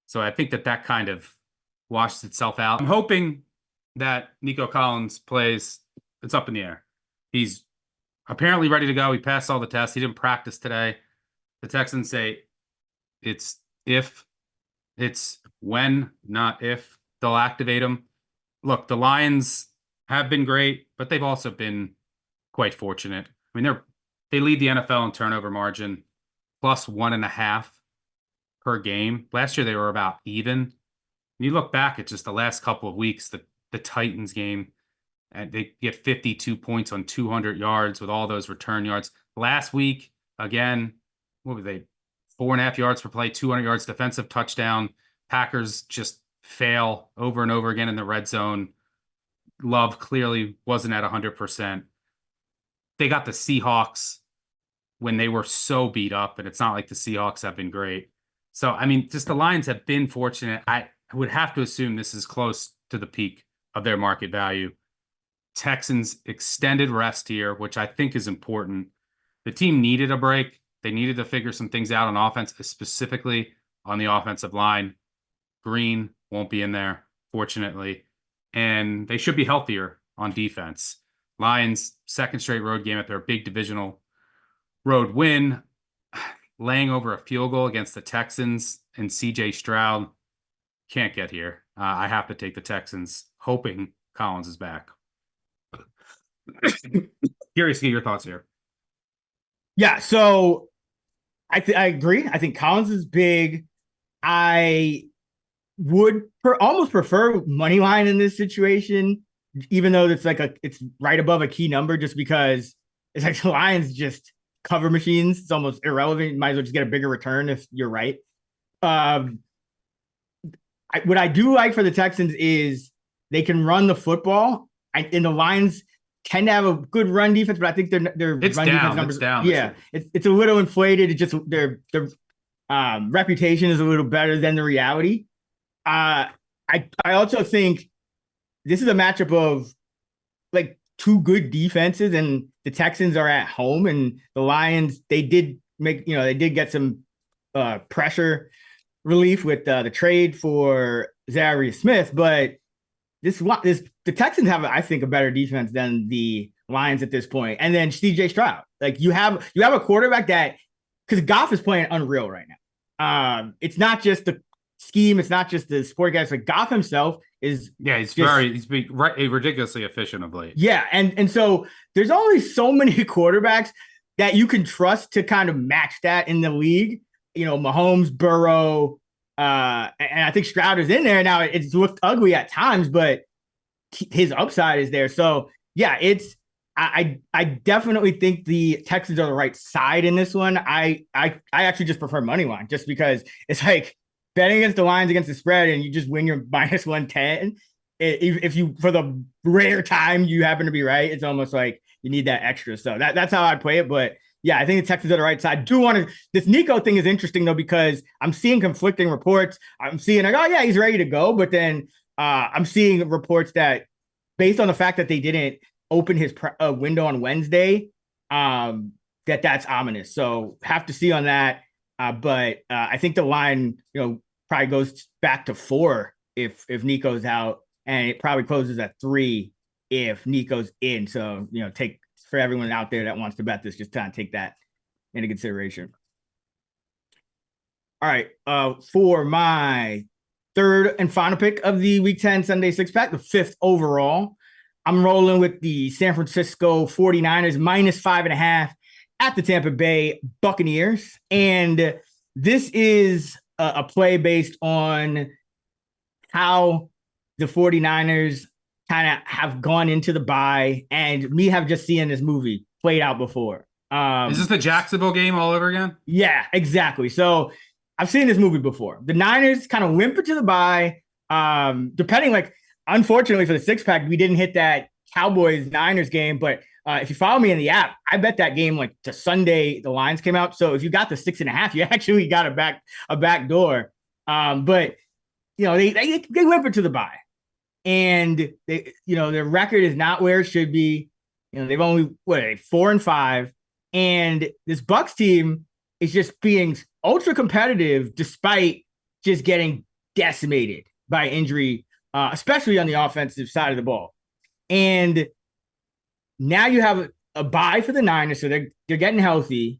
So I think that kind of washes itself out. I'm hoping that Nico Collins plays. It's up in the air. He's apparently ready to go. He passed all the tests. He didn't practice today. The Texans say it's when, not if, they'll activate him. Look, the Lions have been great, but they've also been quite fortunate. I mean, they lead the NFL in turnover margin, plus 1.5 per game. Last year, they were about even. And you look back at just the last couple of weeks, the Titans game, and they get 52 points on 200 yards with all those return yards. Last week, again, what were they? 4.5 yards per play, 200 yards, defensive touchdown. Packers just fail over and over again in the red zone. Love clearly wasn't at 100%. They got the Seahawks when they were so beat up, and it's not like the Seahawks have been great. So, I mean, just the Lions have been fortunate. I would have to assume this is close to the peak of their market value. Texans extended rest here, which I think is important. The team needed a break. They needed to figure some things out on offense, specifically on the offensive line. Green won't be in there, fortunately. And they should be healthier on defense. Lions, second straight road game at their big divisional road win, laying over a field goal against the Texans and CJ Stroud. Can't get here. I have to take the Texans, hoping Collins is back. Curious to get your thoughts here. Yeah, so I agree. I think Collins is big. I would almost prefer Moneyline in this situation, even though it's it's right above a key number, just because it's like the Lions just cover machines. It's almost irrelevant. You might as well just get a bigger return if you're right. What I do like for the Texans is they can run the football. And the Lions tend to have a good run defense, but I think their run defense numbers, it's a little inflated. It's just their reputation is a little better than the reality. I also think this is a matchup of like two good defenses, and the Texans are at home, and the Lions, they did get some pressure relief with the trade for Za'Darius Smith, but the Texans have, I think, a better defense than the Lions at this point. And then CJ Stroud, like you have a quarterback that, because Goff is playing unreal right now. It's not just the scheme, it's not just the sport guys. Like Goff himself is, he's being ridiculously efficient of late. Yeah, and so there's only so many quarterbacks that you can trust to kind of match that in the league. You know, Mahomes, Burrow, and I think Stroud is in there now. It's looked ugly at times, but his upside is there. So yeah, I definitely think the Texans are the right side in this one. I actually just prefer Moneyline, just because it's like betting against the Lions against the spread and you just win your minus 110. If you, for the rare time you happen to be right, it's almost like you need that extra. So that's how I'd play it. But yeah, I think the Texans are the right side. This Nico thing is interesting though, because I'm seeing conflicting reports. I'm seeing like, oh yeah, he's ready to go. But then I'm seeing reports that based on the fact that they didn't open his window on Wednesday, that's ominous. So have to see on that. But I think the line, probably goes back to 4 if Nico's out, and it probably closes at 3 if Nico's in. So, take for everyone out there that wants to bet this, just try and take that into consideration. All right. For my third and final pick of the Week 10 Sunday 6-pack, the 5th overall, I'm rolling with the San Francisco 49ers minus 5.5 at the Tampa Bay Buccaneers. And this is a play based on how the 49ers kind of have gone into the bye, and me have just seen this movie played out before. Is this the Jacksonville game all over again? Yeah, exactly. So I've seen this movie before. The Niners kind of whimper to the bye. Unfortunately for the 6-pack, we didn't hit that Cowboys-Niners game, but if you follow me in the app, I bet that game to Sunday, the lines came out. So if you got the 6.5, you actually got a back door. But they whimper to the bye, and their record is not where it should be. They've only 4-5, and this Bucs team is just being ultra competitive despite just getting decimated by injury, especially on the offensive side of the ball. And now you have a bye for the Niners, so they're getting healthy.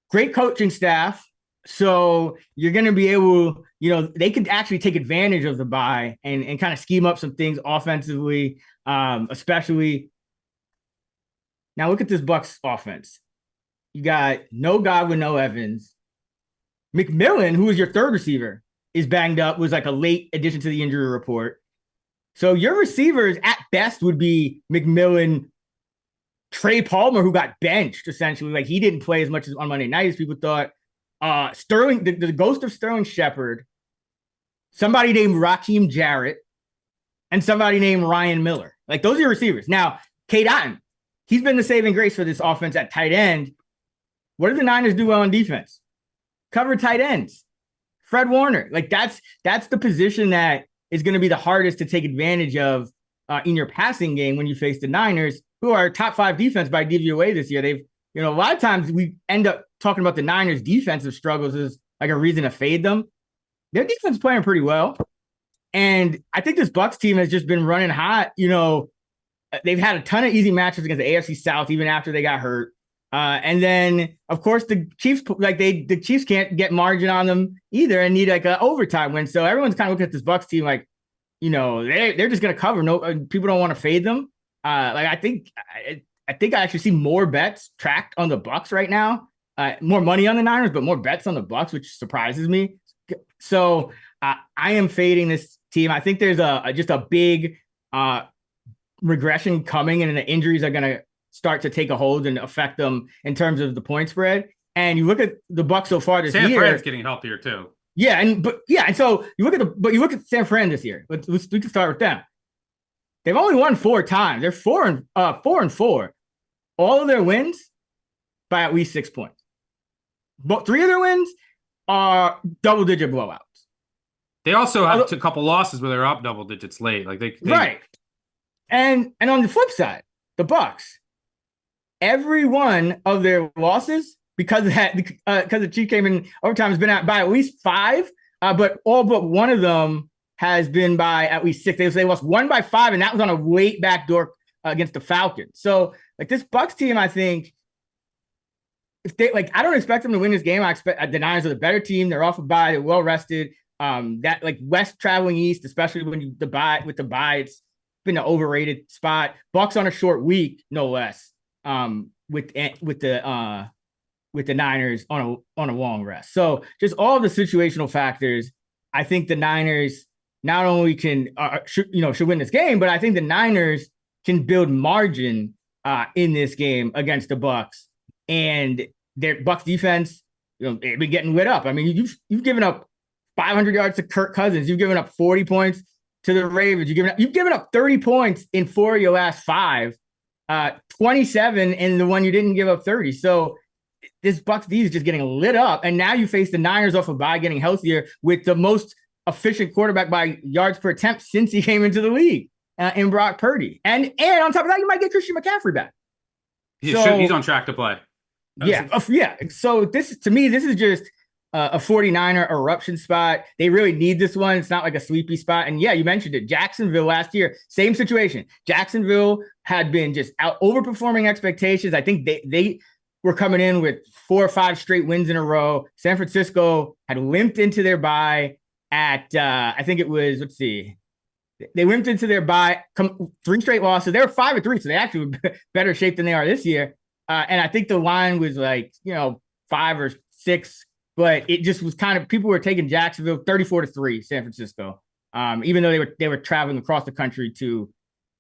Great coaching staff. So you're going to be able, they could actually take advantage of the bye and kind of scheme up some things offensively, especially. Now look at this Bucs offense. You got no Godwin, no Evans. McMillan, who was your third receiver, is banged up, was like a late addition to the injury report. So your receivers at best would be McMillan, Trey Palmer, who got benched essentially. He didn't play as much as on Monday night as people thought. Sterling, the ghost of Sterling Shepard, somebody named Raheem Jarrett, and somebody named Ryan Miller. Those are your receivers. Now, Cade Otton, he's been the saving grace for this offense at tight end. What do the Niners do well on defense? Cover tight ends. Fred Warner. That's the position that is going to be the hardest to take advantage of in your passing game when you face the Niners, who are top 5 defense by DVOA this year. They've, a lot of times we end up talking about the Niners' defensive struggles as a reason to fade them. Their defense is playing pretty well. And I think this Bucs team has just been running hot. They've had a ton of easy matches against the AFC South, even after they got hurt. And then, of course, the Chiefs, the Chiefs can't get margin on them either and need an overtime win. So everyone's kind of looking at this Bucs team they're just going to cover. No, people don't want to fade them. I think I actually see more bets tracked on the Bucs right now. More money on the Niners, but more bets on the Bucs, which surprises me. So I am fading this team. I think there's just a big regression coming, and the injuries are going to start to take a hold and affect them in terms of the point spread. And you look at the Bucs so far this year. San Fran's getting healthier too. Yeah, and so you look at we San Fran this year. We can start with them. They've only won 4 times. They're 4-4. All of their wins by at least 6 points. But 3 of their wins are double-digit blowouts. They also have a couple losses where they're up double digits late. Right. And on the flip side, the Bucs, every one of their losses, because the Chiefs came in overtime, has been out by at least 5, but all but one of them has been by at least 6. They lost 1 by 5, and that was on a late backdoor against the Falcons. So this Bucs team, I think, if they I don't expect them to win this game. I expect the Niners are the better team. They're off a bye. They're well rested. That West traveling East, especially when the bye, it's been an overrated spot. Bucs on a short week, no less. With the Niners on a long rest. So just all the situational factors, I think the Niners not only should win this game, but I think the Niners can build margin in this game against the Bucs. And their Bucs defense, they've been getting lit up. I mean, you've given up 500 yards to Kirk Cousins. You've given up 40 points to the Ravens. You've given up 30 points in 4 of your last 5, 27 in the one you didn't give up 30. So this Bucs D is just getting lit up. And now you face the Niners off a bye, getting healthier with the most efficient quarterback by yards per attempt since he came into the league. in Brock Purdy. And on top of that, you might get Christian McCaffrey back. He's on track to play. Yeah. So to me, this is just a 49er eruption spot. They really need this one. It's not like a sleepy spot. And yeah, you mentioned it. Jacksonville last year, same situation. Jacksonville had been just overperforming expectations. I think they were coming in with 4 or 5 straight wins in a row. San Francisco had limped into their bye at, I think it was, let's see. They limped into their bye, 3 straight losses. They were 5-3, so they actually were better shape than they are this year. And I think the line was like, 5 or 6, but it just was kind of, people were taking Jacksonville 34-3, San Francisco. Even though they were traveling across the country to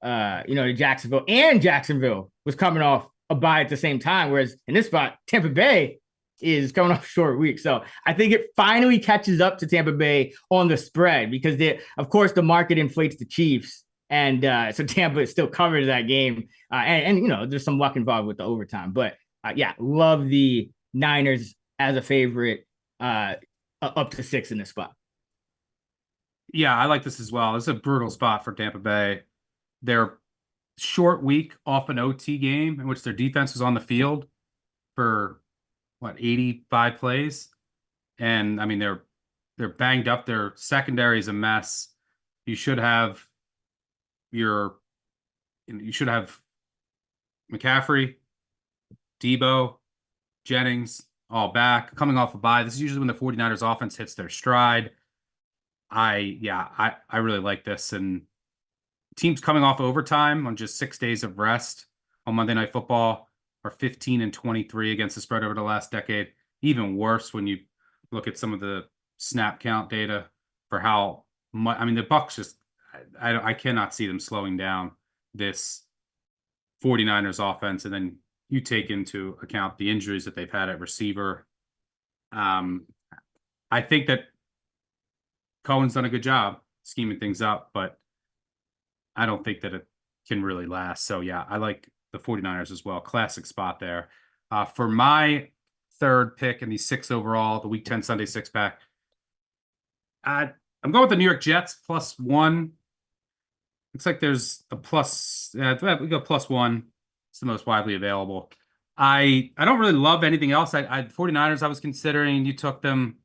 Jacksonville, and Jacksonville was coming off a bye at the same time. Whereas in this spot, Tampa Bay is coming off a short week. So I think it finally catches up to Tampa Bay on the spread because of course the market inflates the Chiefs. And so Tampa is still covered that game. And there's some luck involved with the overtime. But love the Niners as a favorite up to 6 in this spot. Yeah, I like this as well. It's a brutal spot for Tampa Bay. Their short week off an OT game in which their defense was on the field for 85 plays. And I mean, they're banged up. Their secondary is a mess. You should have McCaffrey, Debo, Jennings all back, coming off a bye. This is usually when the 49ers offense hits their stride. I really like this. And teams coming off overtime on just 6 days of rest on Monday Night Football are 15-23 against the spread over the last decade. Even worse when you look at some of the snap count data for how much. I mean, the Bucs just, I cannot see them slowing down this 49ers offense. And then you take into account the injuries that they've had at receiver. I think that Cohen's done a good job scheming things up, but I don't think that it can really last. So yeah, I like the 49ers as well. Classic spot there. For my third pick in the 6 overall, the Week 10 Sunday 6-pack, I'm going with the New York Jets +1. Looks like there's a plus. We go +1. It's the most widely available. I don't really love anything else. 49ers I was considering. You took them,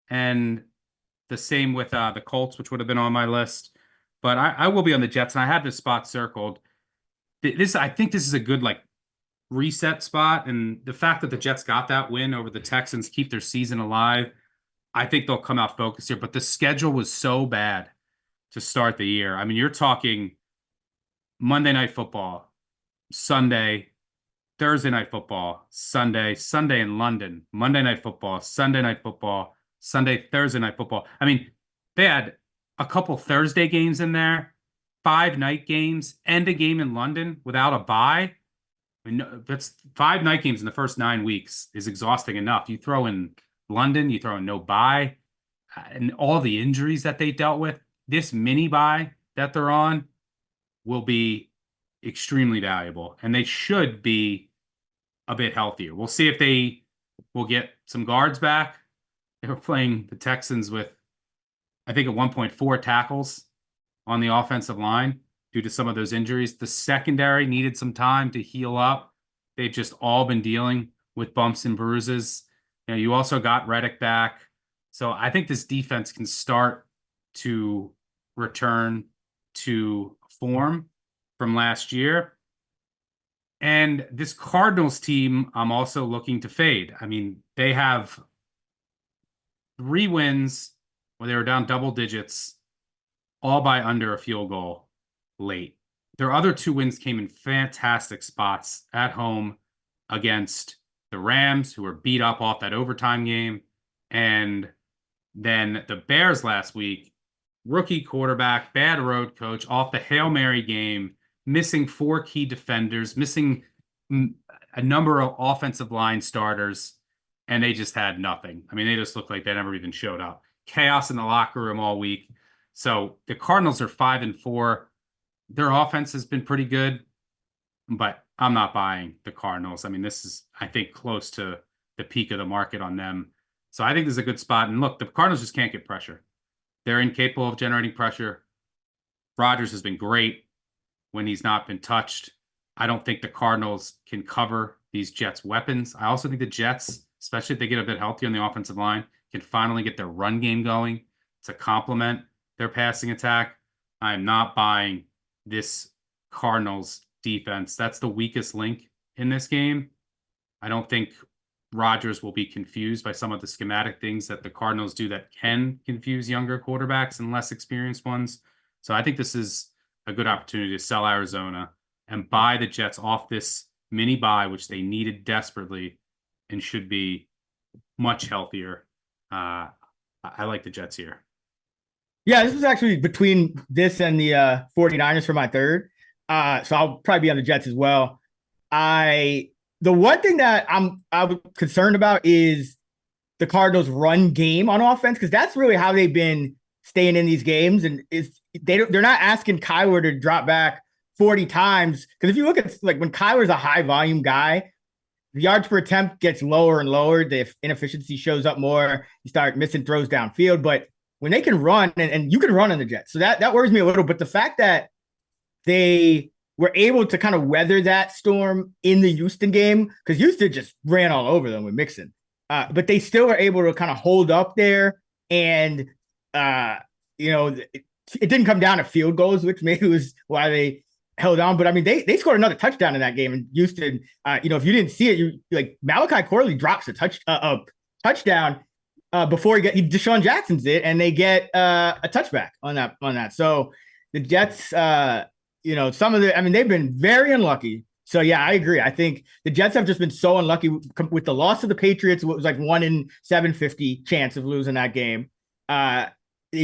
and the same with the Colts, which would have been on my list. But I will be on the Jets, and I have this spot circled. I think this is a good reset spot, and the fact that the Jets got that win over the Texans, keep their season alive, I think they'll come out focused here. But the schedule was so bad to start the year. I mean, you're talking Monday Night Football, Sunday, Thursday Night Football, Sunday in London, Monday Night Football, Sunday Night Football, Sunday, Thursday Night Football. I mean, they had a couple Thursday games in there, 5 night games, and a game in London without a bye. I mean, that's 5 night games in the first 9 weeks is exhausting enough. You throw in London, you throw in no bye, and all the injuries that they dealt with. This mini bye that they're on will be extremely valuable, and they should be a bit healthier. We'll see if they will get some guards back. They were playing the Texans with, I think, at 1.4 tackles on the offensive line due to some of those injuries. The secondary needed some time to heal up. They've just all been dealing with bumps and bruises. You also got Reddick back. So I think this defense can start to return to form from last year. And this Cardinals team, I'm also looking to fade. I mean, they have 3 wins where they were down double digits, all by under a field goal late. Their other 2 wins came in fantastic spots at home against the Rams, who were beat up off that overtime game. And then the Bears last week, rookie quarterback, bad road coach, off the Hail Mary game, missing 4 key defenders, missing a number of offensive line starters, and they just had nothing. I mean, they just looked like they never even showed up. Chaos in the locker room all week. So the Cardinals are 5-4. Their offense has been pretty good, but I'm not buying the Cardinals. I mean, this is, I think, close to the peak of the market on them. So I think this is a good spot. And look, the Cardinals just can't get pressure. They're incapable of generating pressure. Rodgers has been great. when he's not been touched. I don't think the Cardinals can cover these Jets' weapons. I also think the Jets, especially if they get a bit healthier on the offensive line, can finally get their run game going to complement their passing attack. I'm not buying this Cardinals defense. That's the weakest link in this game. I don't think Rodgers will be confused by some of the schematic things that the Cardinals do that can confuse younger quarterbacks and less experienced ones. So I think this is a good opportunity to sell Arizona and buy the Jets off this mini buy, which they needed desperately and should be much healthier. I like the Jets here. Yeah, this was actually between this and the 49ers for my third. So I'll probably be on the Jets as well. The one thing that I'm concerned about is the Cardinals' run game on offense, because that's really how they've been staying in these games. And they're not asking Kyler to drop back 40 times. Because if you look at like when Kyler's a high volume guy, the yards per attempt gets lower and lower. The inefficiency shows up more. You start missing throws downfield. But when they can run, and you can run on the Jets, so that worries me a little. But the fact that they were able to kind of weather that storm in the Houston game, because Houston just ran all over them with Mixon. But they still were able to kind of hold up there. And, it didn't come down to field goals, which maybe was why they held on. But I mean, they scored another touchdown in that game. And Houston, if you didn't see it, Malachi Corley drops a touchdown before Deshaun Jackson's it, and they get a touchback on that. So the Jets, they've been very unlucky. So yeah, I agree. I think the Jets have just been so unlucky with the loss of the Patriots. It was like 1 in 750 chance of losing that game. And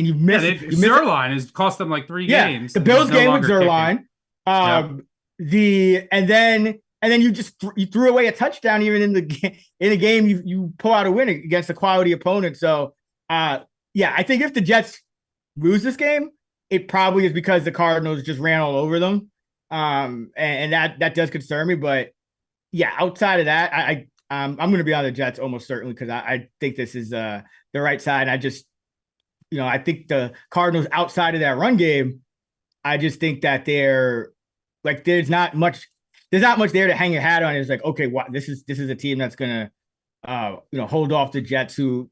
you miss Zerline has cost them like 3 games. The Bills game with Zerline. And then you threw away a touchdown even in the game you pull out a win against a quality opponent. So I think if the Jets lose this game, it probably is because the Cardinals just ran all over them. And that does concern me. But yeah, outside of that, I'm going to be on the Jets almost certainly, because I think this is the right side. I just, I think the Cardinals outside of that run game, I just think that they're like, there's not much there to hang your hat on. It's like, okay, this is a team that's going to, hold off the Jets, who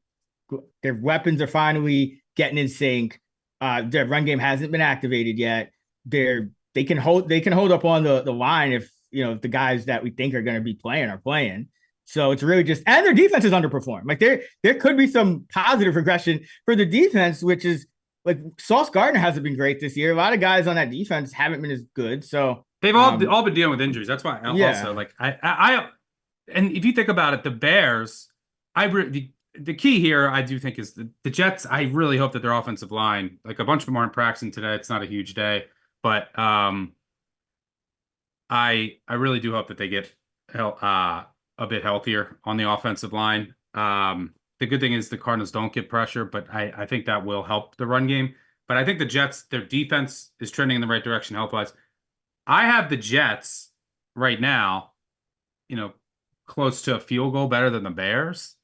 their weapons are finally getting in sync. Their run game hasn't been activated yet. They can hold up on the line if the guys that we think are going to be playing are playing. So it's really just, and their defense is underperformed. Like there could be some positive regression for the defense, which is like Sauce Gardner hasn't been great this year. A lot of guys on that defense haven't been as good. So they've all been dealing with injuries. That's why also like I and if you think about it, the Bears, the key here, I do think, is the Jets. I really hope that their offensive line, like a bunch of them aren't practicing today. It's not a huge day, but I really do hope that they get a bit healthier on the offensive line. The good thing is the Cardinals don't get pressure, but I think that will help the run game. But I think the Jets, their defense is trending in the right direction health-wise. I have the Jets right now, close to a field goal better than the Bears.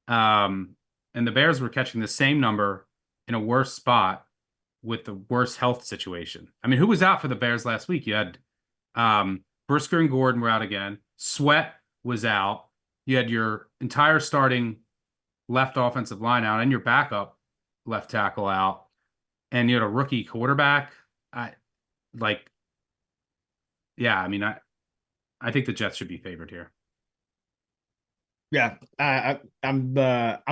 And the Bears were catching the same number in a worse spot with the worst health situation. I mean, who was out for the Bears last week? You had Brisker and Gordon were out again. Sweat was out. You had your entire starting left offensive line out and your backup left tackle out. And you had a rookie quarterback. I think the Jets should be favored here. Yeah, I'm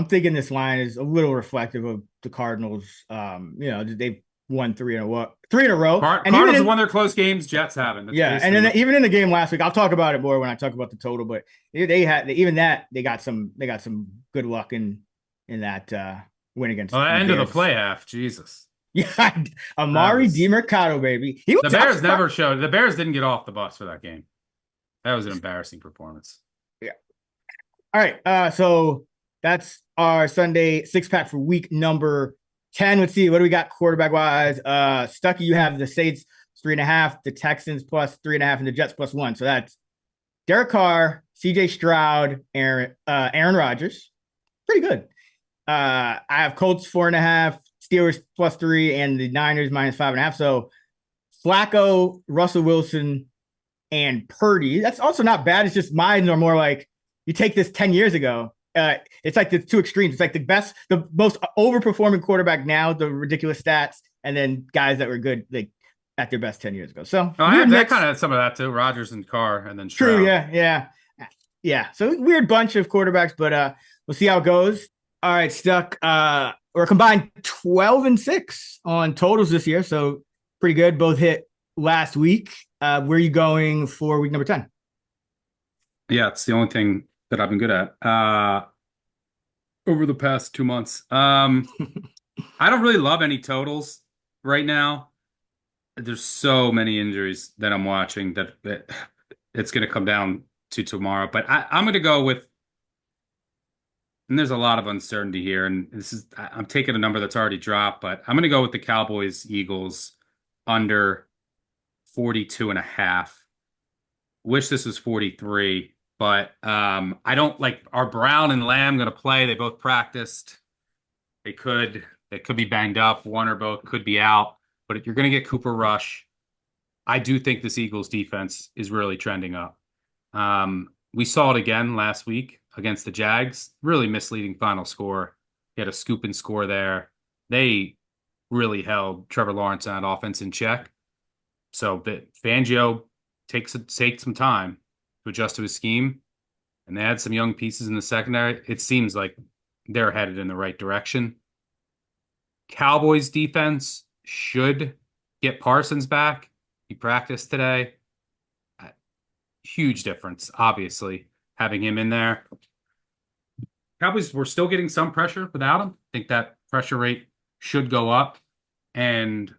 thinking this line is a little reflective of the Cardinals. They've won 3 in a row. Cardinals have won their close games. Jets haven't. That's and then even in the game last week, I'll talk about it more when I talk about the total. But they got some good luck in that win against the end of the playoff. Jesus. Yeah, Amari DiMercato, baby. The Bears never showed. The Bears didn't get off the bus for that game. That was an embarrassing performance. Yeah. All right. So that's our Sunday 6-pack for week number 10. Let's see. What do we got quarterback wise? Stuckey, you have the Saints 3.5, the Texans plus 3.5, and the Jets plus 1. So that's Derek Carr, CJ Stroud, Aaron Rodgers. Pretty good. I have Colts 4.5, Steelers plus 3, and the Niners minus 5.5. So Flacco, Russell Wilson, and Purdy. That's also not bad. It's just mine are more like you take this 10 years ago. It's like the two extremes. It's like the most overperforming quarterback now, the ridiculous stats, and then guys that were good like at their best 10 years ago. So I have that kind of some of that too. Rodgers and Carr, and then Stroud. True, yeah. So weird bunch of quarterbacks, but we'll see how it goes. All right, Stuck. We're combined 12-6 on totals this year, so pretty good. Both hit last week. Where are you going for week number 10? Yeah, it's the only thing that I've been good at over the past 2 months. I don't really love any totals right now. There's so many injuries that I'm watching that it's going to come down to tomorrow. But I'm going to go with, and there's a lot of uncertainty here, and I'm taking a number that's already dropped, but I'm going to go with the Cowboys-Eagles under 42.5. Wish this was 43. But I don't like, are Brown and Lamb going to play? They both practiced. They could be banged up. One or both could be out. But if you're going to get Cooper Rush, I do think this Eagles defense is really trending up. We saw it again last week against the Jags. Really misleading final score. He had a scoop and score there. They really held Trevor Lawrence and that offense in check. So Fangio takes some time to adjust to his scheme, and they had some young pieces in the secondary. It seems like they're headed in the right direction. Cowboys defense should get Parsons back. He practiced today. Huge difference, obviously, having him in there. Cowboys were still getting some pressure without him. I think that pressure rate should go up, and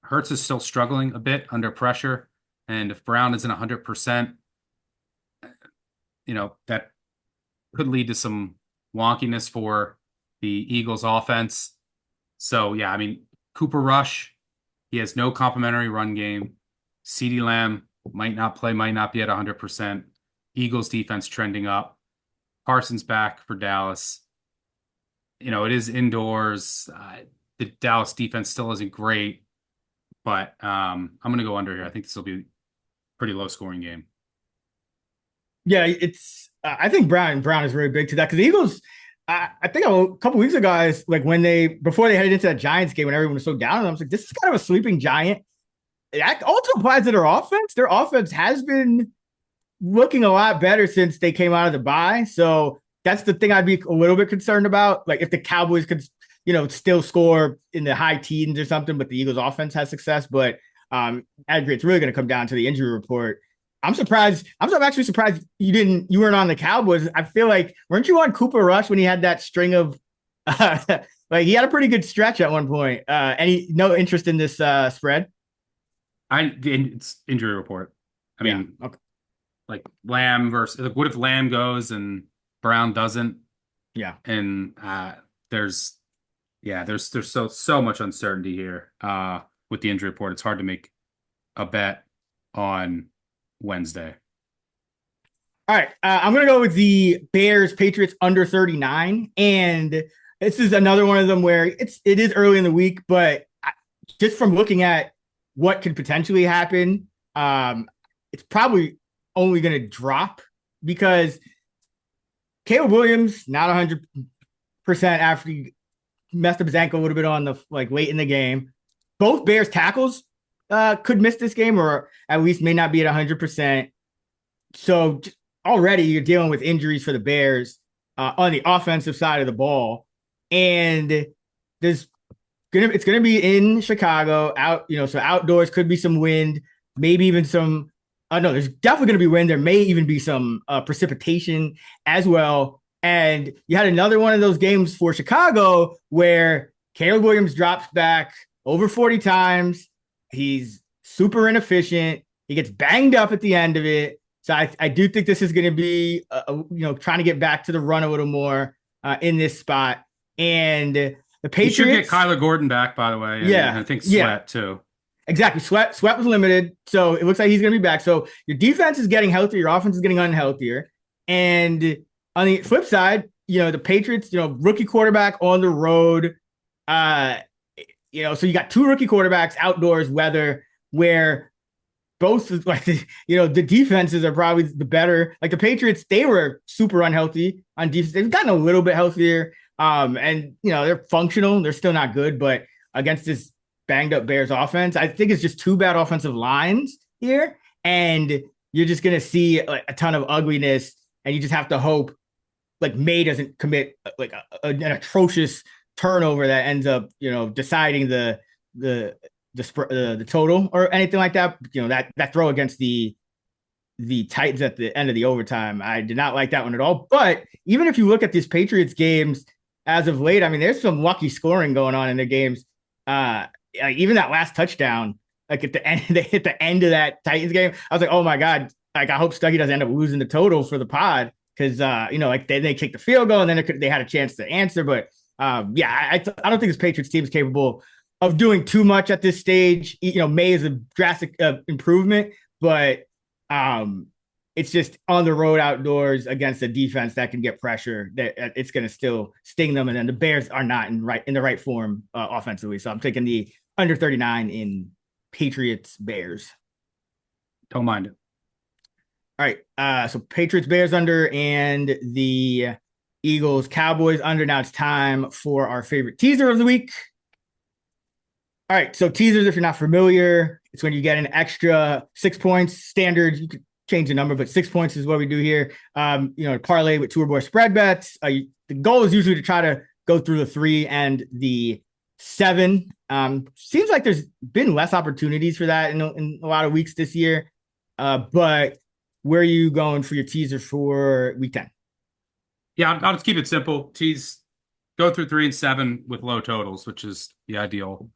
Hurts is still struggling a bit under pressure. And if Brown isn't 100%, that could lead to some wonkiness for the Eagles offense. So, yeah, I mean, Cooper Rush, he has no complimentary run game. CeeDee Lamb might not play, might not be at 100%. Eagles defense trending up. Parsons back for Dallas. It is indoors. The Dallas defense still isn't great, but I'm going to go under here. I think this will be a pretty low scoring game. Yeah, it's. I think Brown is very big to that because the Eagles. I think a couple weeks ago, guys, like before they headed into that Giants game when everyone was so down on them, I was like, this is kind of a sleeping giant. That also applies to their offense. Their offense has been looking a lot better since they came out of the bye. So that's the thing I'd be a little bit concerned about. Like if the Cowboys could, still score in the high teens or something, but the Eagles offense has success. But I agree, it's really going to come down to the injury report. I'm surprised. I'm actually surprised you weren't on the Cowboys. I feel like, weren't you on Cooper Rush when he had that string of, like he had a pretty good stretch at one point. No interest in this spread? It's injury report. I mean, okay. Like Lamb versus, like, what if Lamb goes and Brown doesn't? Yeah. And there's so much uncertainty here with the injury report. It's hard to make a bet on Wednesday. All right. I'm going to go with the Bears Patriots under 39. And this is another one of them where it is early in the week, but just from looking at what could potentially happen, it's probably only going to drop because Caleb Williams, not 100% after he messed up his ankle a little bit on the late in the game. Both Bears tackles could miss this game or at least may not be at 100%. So already you're dealing with injuries for the Bears on the offensive side of the ball. And it's going to be in Chicago so outdoors could be some wind, maybe even some, no, there's definitely going to be wind. There may even be some precipitation as well. And you had another one of those games for Chicago where Caleb Williams drops back over 40 times. He's super inefficient. He gets banged up at the end of it. So I do think this is going to be, trying to get back to the run a little more in this spot. And the Patriots should get Kyler Gordon back, by the way. And I think Sweat too. Exactly. Sweat was limited. So it looks like he's going to be back. So your defense is getting healthier. Your offense is getting unhealthier. And on the flip side, the Patriots, rookie quarterback on the road. So you got two rookie quarterbacks outdoors, weather. where both like the defenses are probably the better. Like the Patriots, they were super unhealthy on defense. They've gotten a little bit healthier. And they're functional. They're still not good, but against this banged up Bears offense, I think it's just two bad offensive lines here, and you're just gonna see like a ton of ugliness, and you just have to hope like May doesn't commit like an atrocious turnover that ends up deciding the total or anything like that. That throw against the Titans at the end of the overtime, I did not like that one at all. But even if you look at these Patriots games as of late, I mean, there's some lucky scoring going on in the games. Even that last touchdown, like at the end, they hit the end of that Titans game. I was like, oh my God, like I hope Stuckey doesn't end up losing the total for the pod because like they kicked the field goal and then they had a chance to answer. But I don't think this Patriots team is capable of doing too much at this stage. May is a drastic improvement, but it's just on the road outdoors against a defense that can get pressure that it's going to still sting them. And then the Bears are not in the right form offensively. So I'm taking the under 39 in Patriots Bears. Don't mind it. All right. So Patriots Bears under and the Eagles Cowboys under. Now it's time for our favorite teaser of the week. All right. So teasers, if you're not familiar, it's when you get an extra 6 points standard. You could change the number, but 6 points is what we do here. Parlay with two or more spread bets. The goal is usually to try to go through the 3 and the 7. Seems like there's been less opportunities for that in a lot of weeks this year. But where are you going for your teaser for week 10? Yeah, I'll just keep it simple. Go through 3 and 7 with low totals, which is the ideal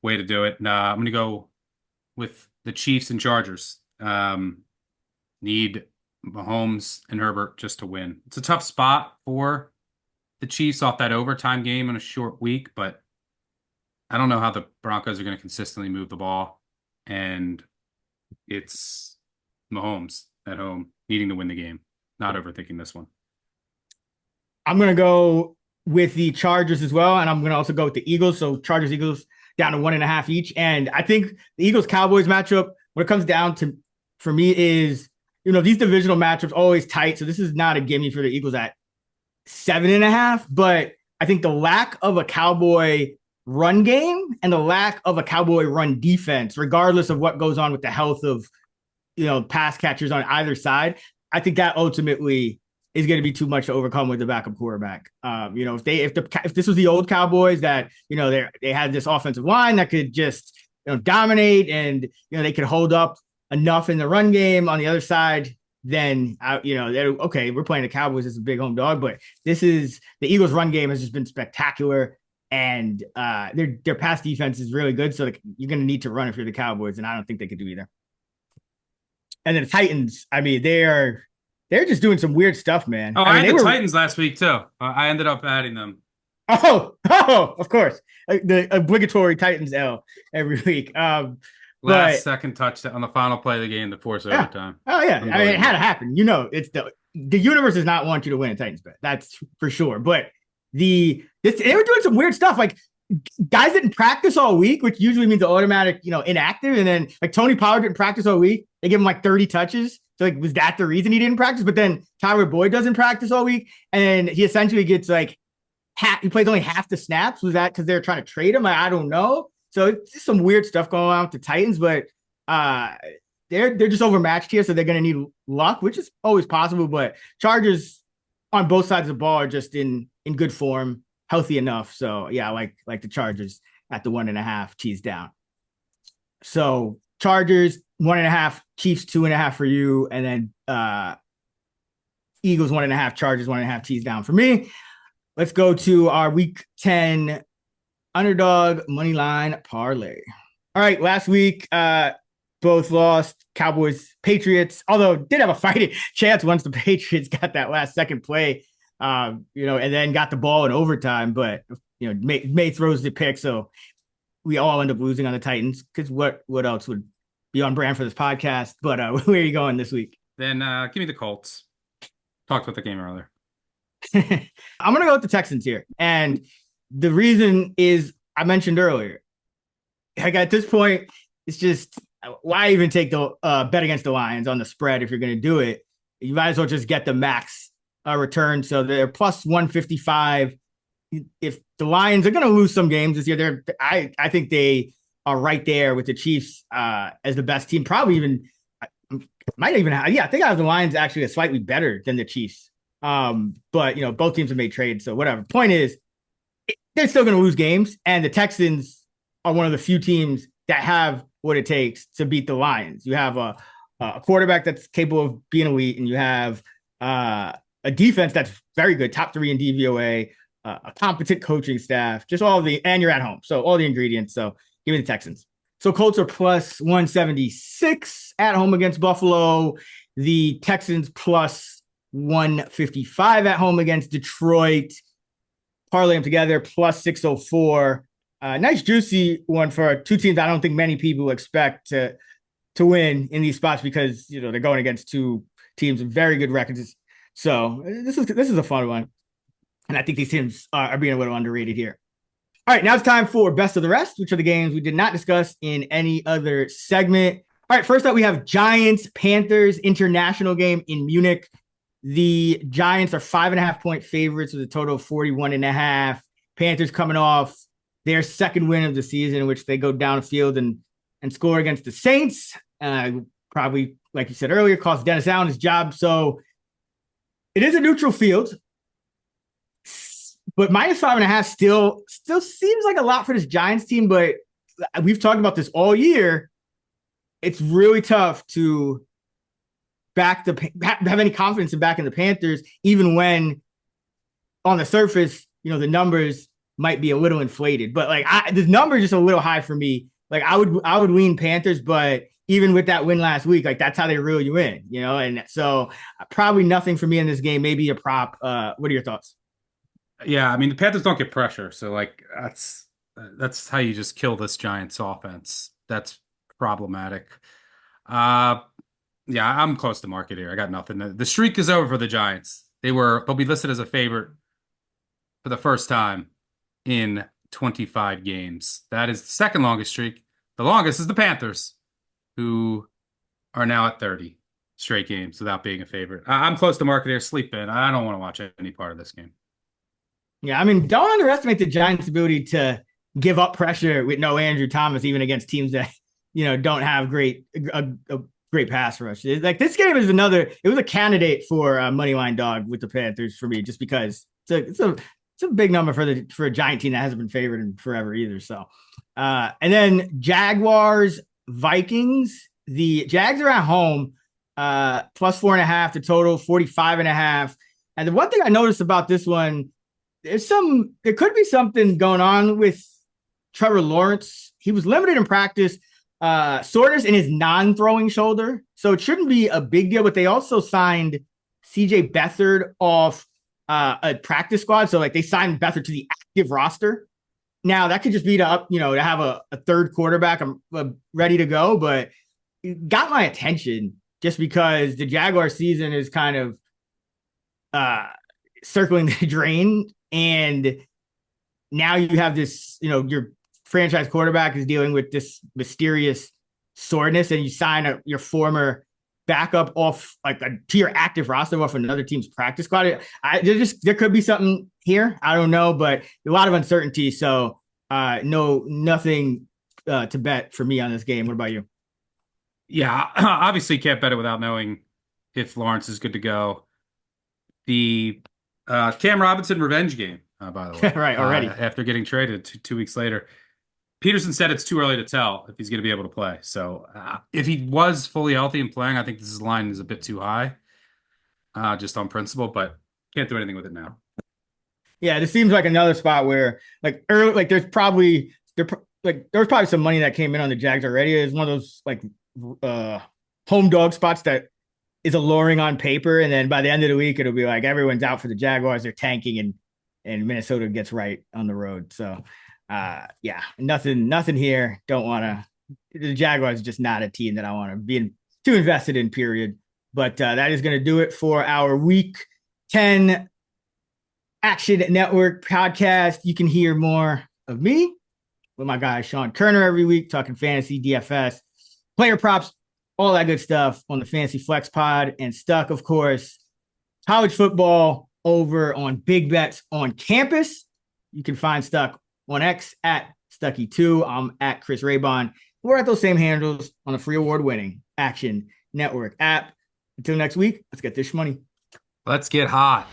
way to do it. And, I'm going to go with the Chiefs and Chargers. Need Mahomes and Herbert just to win. It's a tough spot for the Chiefs off that overtime game in a short week, but I don't know how the Broncos are going to consistently move the ball. And it's Mahomes at home needing to win the game. Not overthinking this one. I'm going to go with the Chargers as well, and I'm going to also go with the Eagles. So Chargers, Eagles down to 1.5 each. And I think the Eagles-Cowboys matchup, what it comes down to for me is, these divisional matchups always tight. So this is not a gimme for the Eagles at 7.5. But I think the lack of a Cowboy run game and the lack of a Cowboy run defense, regardless of what goes on with the health of, pass catchers on either side, I think that ultimately is going to be too much to overcome with the backup quarterback. If this was the old Cowboys that, they had this offensive line that could just, dominate and, they could hold up enough in the run game on the other side, then, okay, we're playing the Cowboys as a big home dog, but the Eagles run game has just been spectacular. And their pass defense is really good. So you're going to need to run if you're the Cowboys. And I don't think they could do either. And then the Titans, I mean, they're just doing some weird stuff, man. Oh, I had the Titans last week too. I ended up adding them. Oh, of course. The obligatory Titans L every week. Last second touchdown on the final play of the game to force overtime. Oh, yeah. I mean, it had to happen. It's the universe does not want you to win a Titans bet. That's for sure. But they were doing some weird stuff. Like guys didn't practice all week, which usually means automatic, inactive. And then like Tony Pollard didn't practice all week. They give him like 30 touches. So like, was that the reason he didn't practice? But then Tyler Boyd doesn't practice all week. And he essentially gets like he plays only half the snaps. Was that because they're trying to trade him? I don't know. So it's just some weird stuff going on with the Titans, but they're just overmatched here. So they're going to need luck, which is always possible. But Chargers on both sides of the ball are just in good form, healthy enough. So yeah, I like the Chargers at the 1.5 tease down. So Chargers 1.5, Chiefs 2.5 for you, and then Eagles 1.5, Chargers 1.5 tease down for me. Let's go to our week 10 Underdog Moneyline Parlay. All right, last week both lost. Cowboys, Patriots, although did have a fighting chance once the Patriots got that last second play, and then got the ball in overtime. But May throws the pick, so we all end up losing on the Titans. Because what else would be on brand for this podcast? But where are you going this week? Then give me the Colts. Talked about the game earlier. I'm gonna go with the Texans here, and the reason is I mentioned earlier. Like at this point, it's just why even take the bet against the Lions on the spread if you're going to do it? You might as well just get the max return. So they're plus 155. If the Lions are going to lose some games this year, I think they are right there with the Chiefs as the best team. Probably even might even have, I think I have the Lions actually slightly better than the Chiefs. But both teams have made trades, so whatever. Point is, they're still going to lose games, and the Texans are one of the few teams that have what it takes to beat the Lions. You have a quarterback that's capable of being elite, and you have a defense that's very good, top 3 in DVOA, a competent coaching staff, and you're at home. So all the ingredients. So give me the Texans. So Colts are plus 176 at home against Buffalo. The Texans plus 155 at home against Detroit. Parlay them together, plus 604. Nice juicy one for two teams I don't think many people expect to win in these spots because they're going against two teams with very good records. So this is a fun one. And I think these teams are being a little underrated here. All right, now it's time for best of the rest, which are the games we did not discuss in any other segment. All right, first up, we have Giants-Panthers international game in Munich. The Giants are 5.5-point favorites with a total of 41.5. Panthers coming off their second win of the season, in which they go downfield and score against the Saints. Probably, like you said earlier, cost Dennis Allen his job. So it is a neutral field. But minus 5.5 still seems like a lot for this Giants team. But we've talked about this all year. It's really tough to have any confidence in backing the Panthers, even when on the surface, the numbers might be a little inflated. But this number is just a little high for me. I would lean Panthers, but even with that win last week, that's how they reel you in, And so probably nothing for me in this game. Maybe a prop. What are your thoughts? Yeah, I mean the Panthers don't get pressure, so that's how you just kill this Giants offense. That's problematic. Yeah, I'm close to market here. I got nothing. The streak is over for the Giants. They'll be listed as a favorite for the first time in 25 games. That is the second longest streak. The longest is the Panthers, who are now at 30 straight games without being a favorite. I'm close to market here. Sleep in. I don't want to watch any part of this game. Yeah, I mean, don't underestimate the Giants' ability to give up pressure with no Andrew Thomas, even against teams that don't have a great pass rush. This game is it was a candidate for a Moneyline dog with the Panthers for me, just because it's a big number for a Giant team that hasn't been favored in forever either. So, and then Jaguars Vikings. The Jags are at home, plus 4.5 to total 45.5. And the one thing I noticed about this one, there could be something going on with Trevor Lawrence. He was limited in practice, soreness in his non-throwing shoulder. So it shouldn't be a big deal, but they also signed CJ Beathard off a practice squad. So they signed Beathard to the active roster. Now that could just be to have a third quarterback ready to go, but it got my attention just because the Jaguar season is kind of circling the drain. And now you have this, your franchise quarterback is dealing with this mysterious soreness, and you sign your former backup off to your active roster off another team's practice squad. There could be something here. I don't know, but a lot of uncertainty. So nothing to bet for me on this game. What about you? Yeah, obviously can't bet it without knowing if Lawrence is good to go. The Cam Robinson revenge game, by the way. Right, already. After getting traded 2 weeks later. Peterson said it's too early to tell if he's going to be able to play. So if he was fully healthy and playing, I think this line is a bit too high, just on principle, but can't do anything with it now. Yeah, this seems like another spot where there's probably some money that came in on the Jags already. It's one of those home dog spots that is alluring on paper, and then by the end of the week it'll be like everyone's out for the Jaguars, they're tanking, and Minnesota gets right on the road. So yeah, nothing here. Don't want to. The Jaguars are just not a team that I want to be too invested in, period. But that is going to do it for our Week 10 Action Network podcast. You can hear more of me with my guy Sean Kerner every week talking fantasy DFS. player props, all that good stuff on the Fantasy Flex Pod. And Stuck, of course, college football over on Big Bets on Campus. You can find Stuck on X at Stuckey2. I'm at Chris Raybon. We're at those same handles on the free award-winning Action Network app. Until next week, let's get this money. Let's get hot.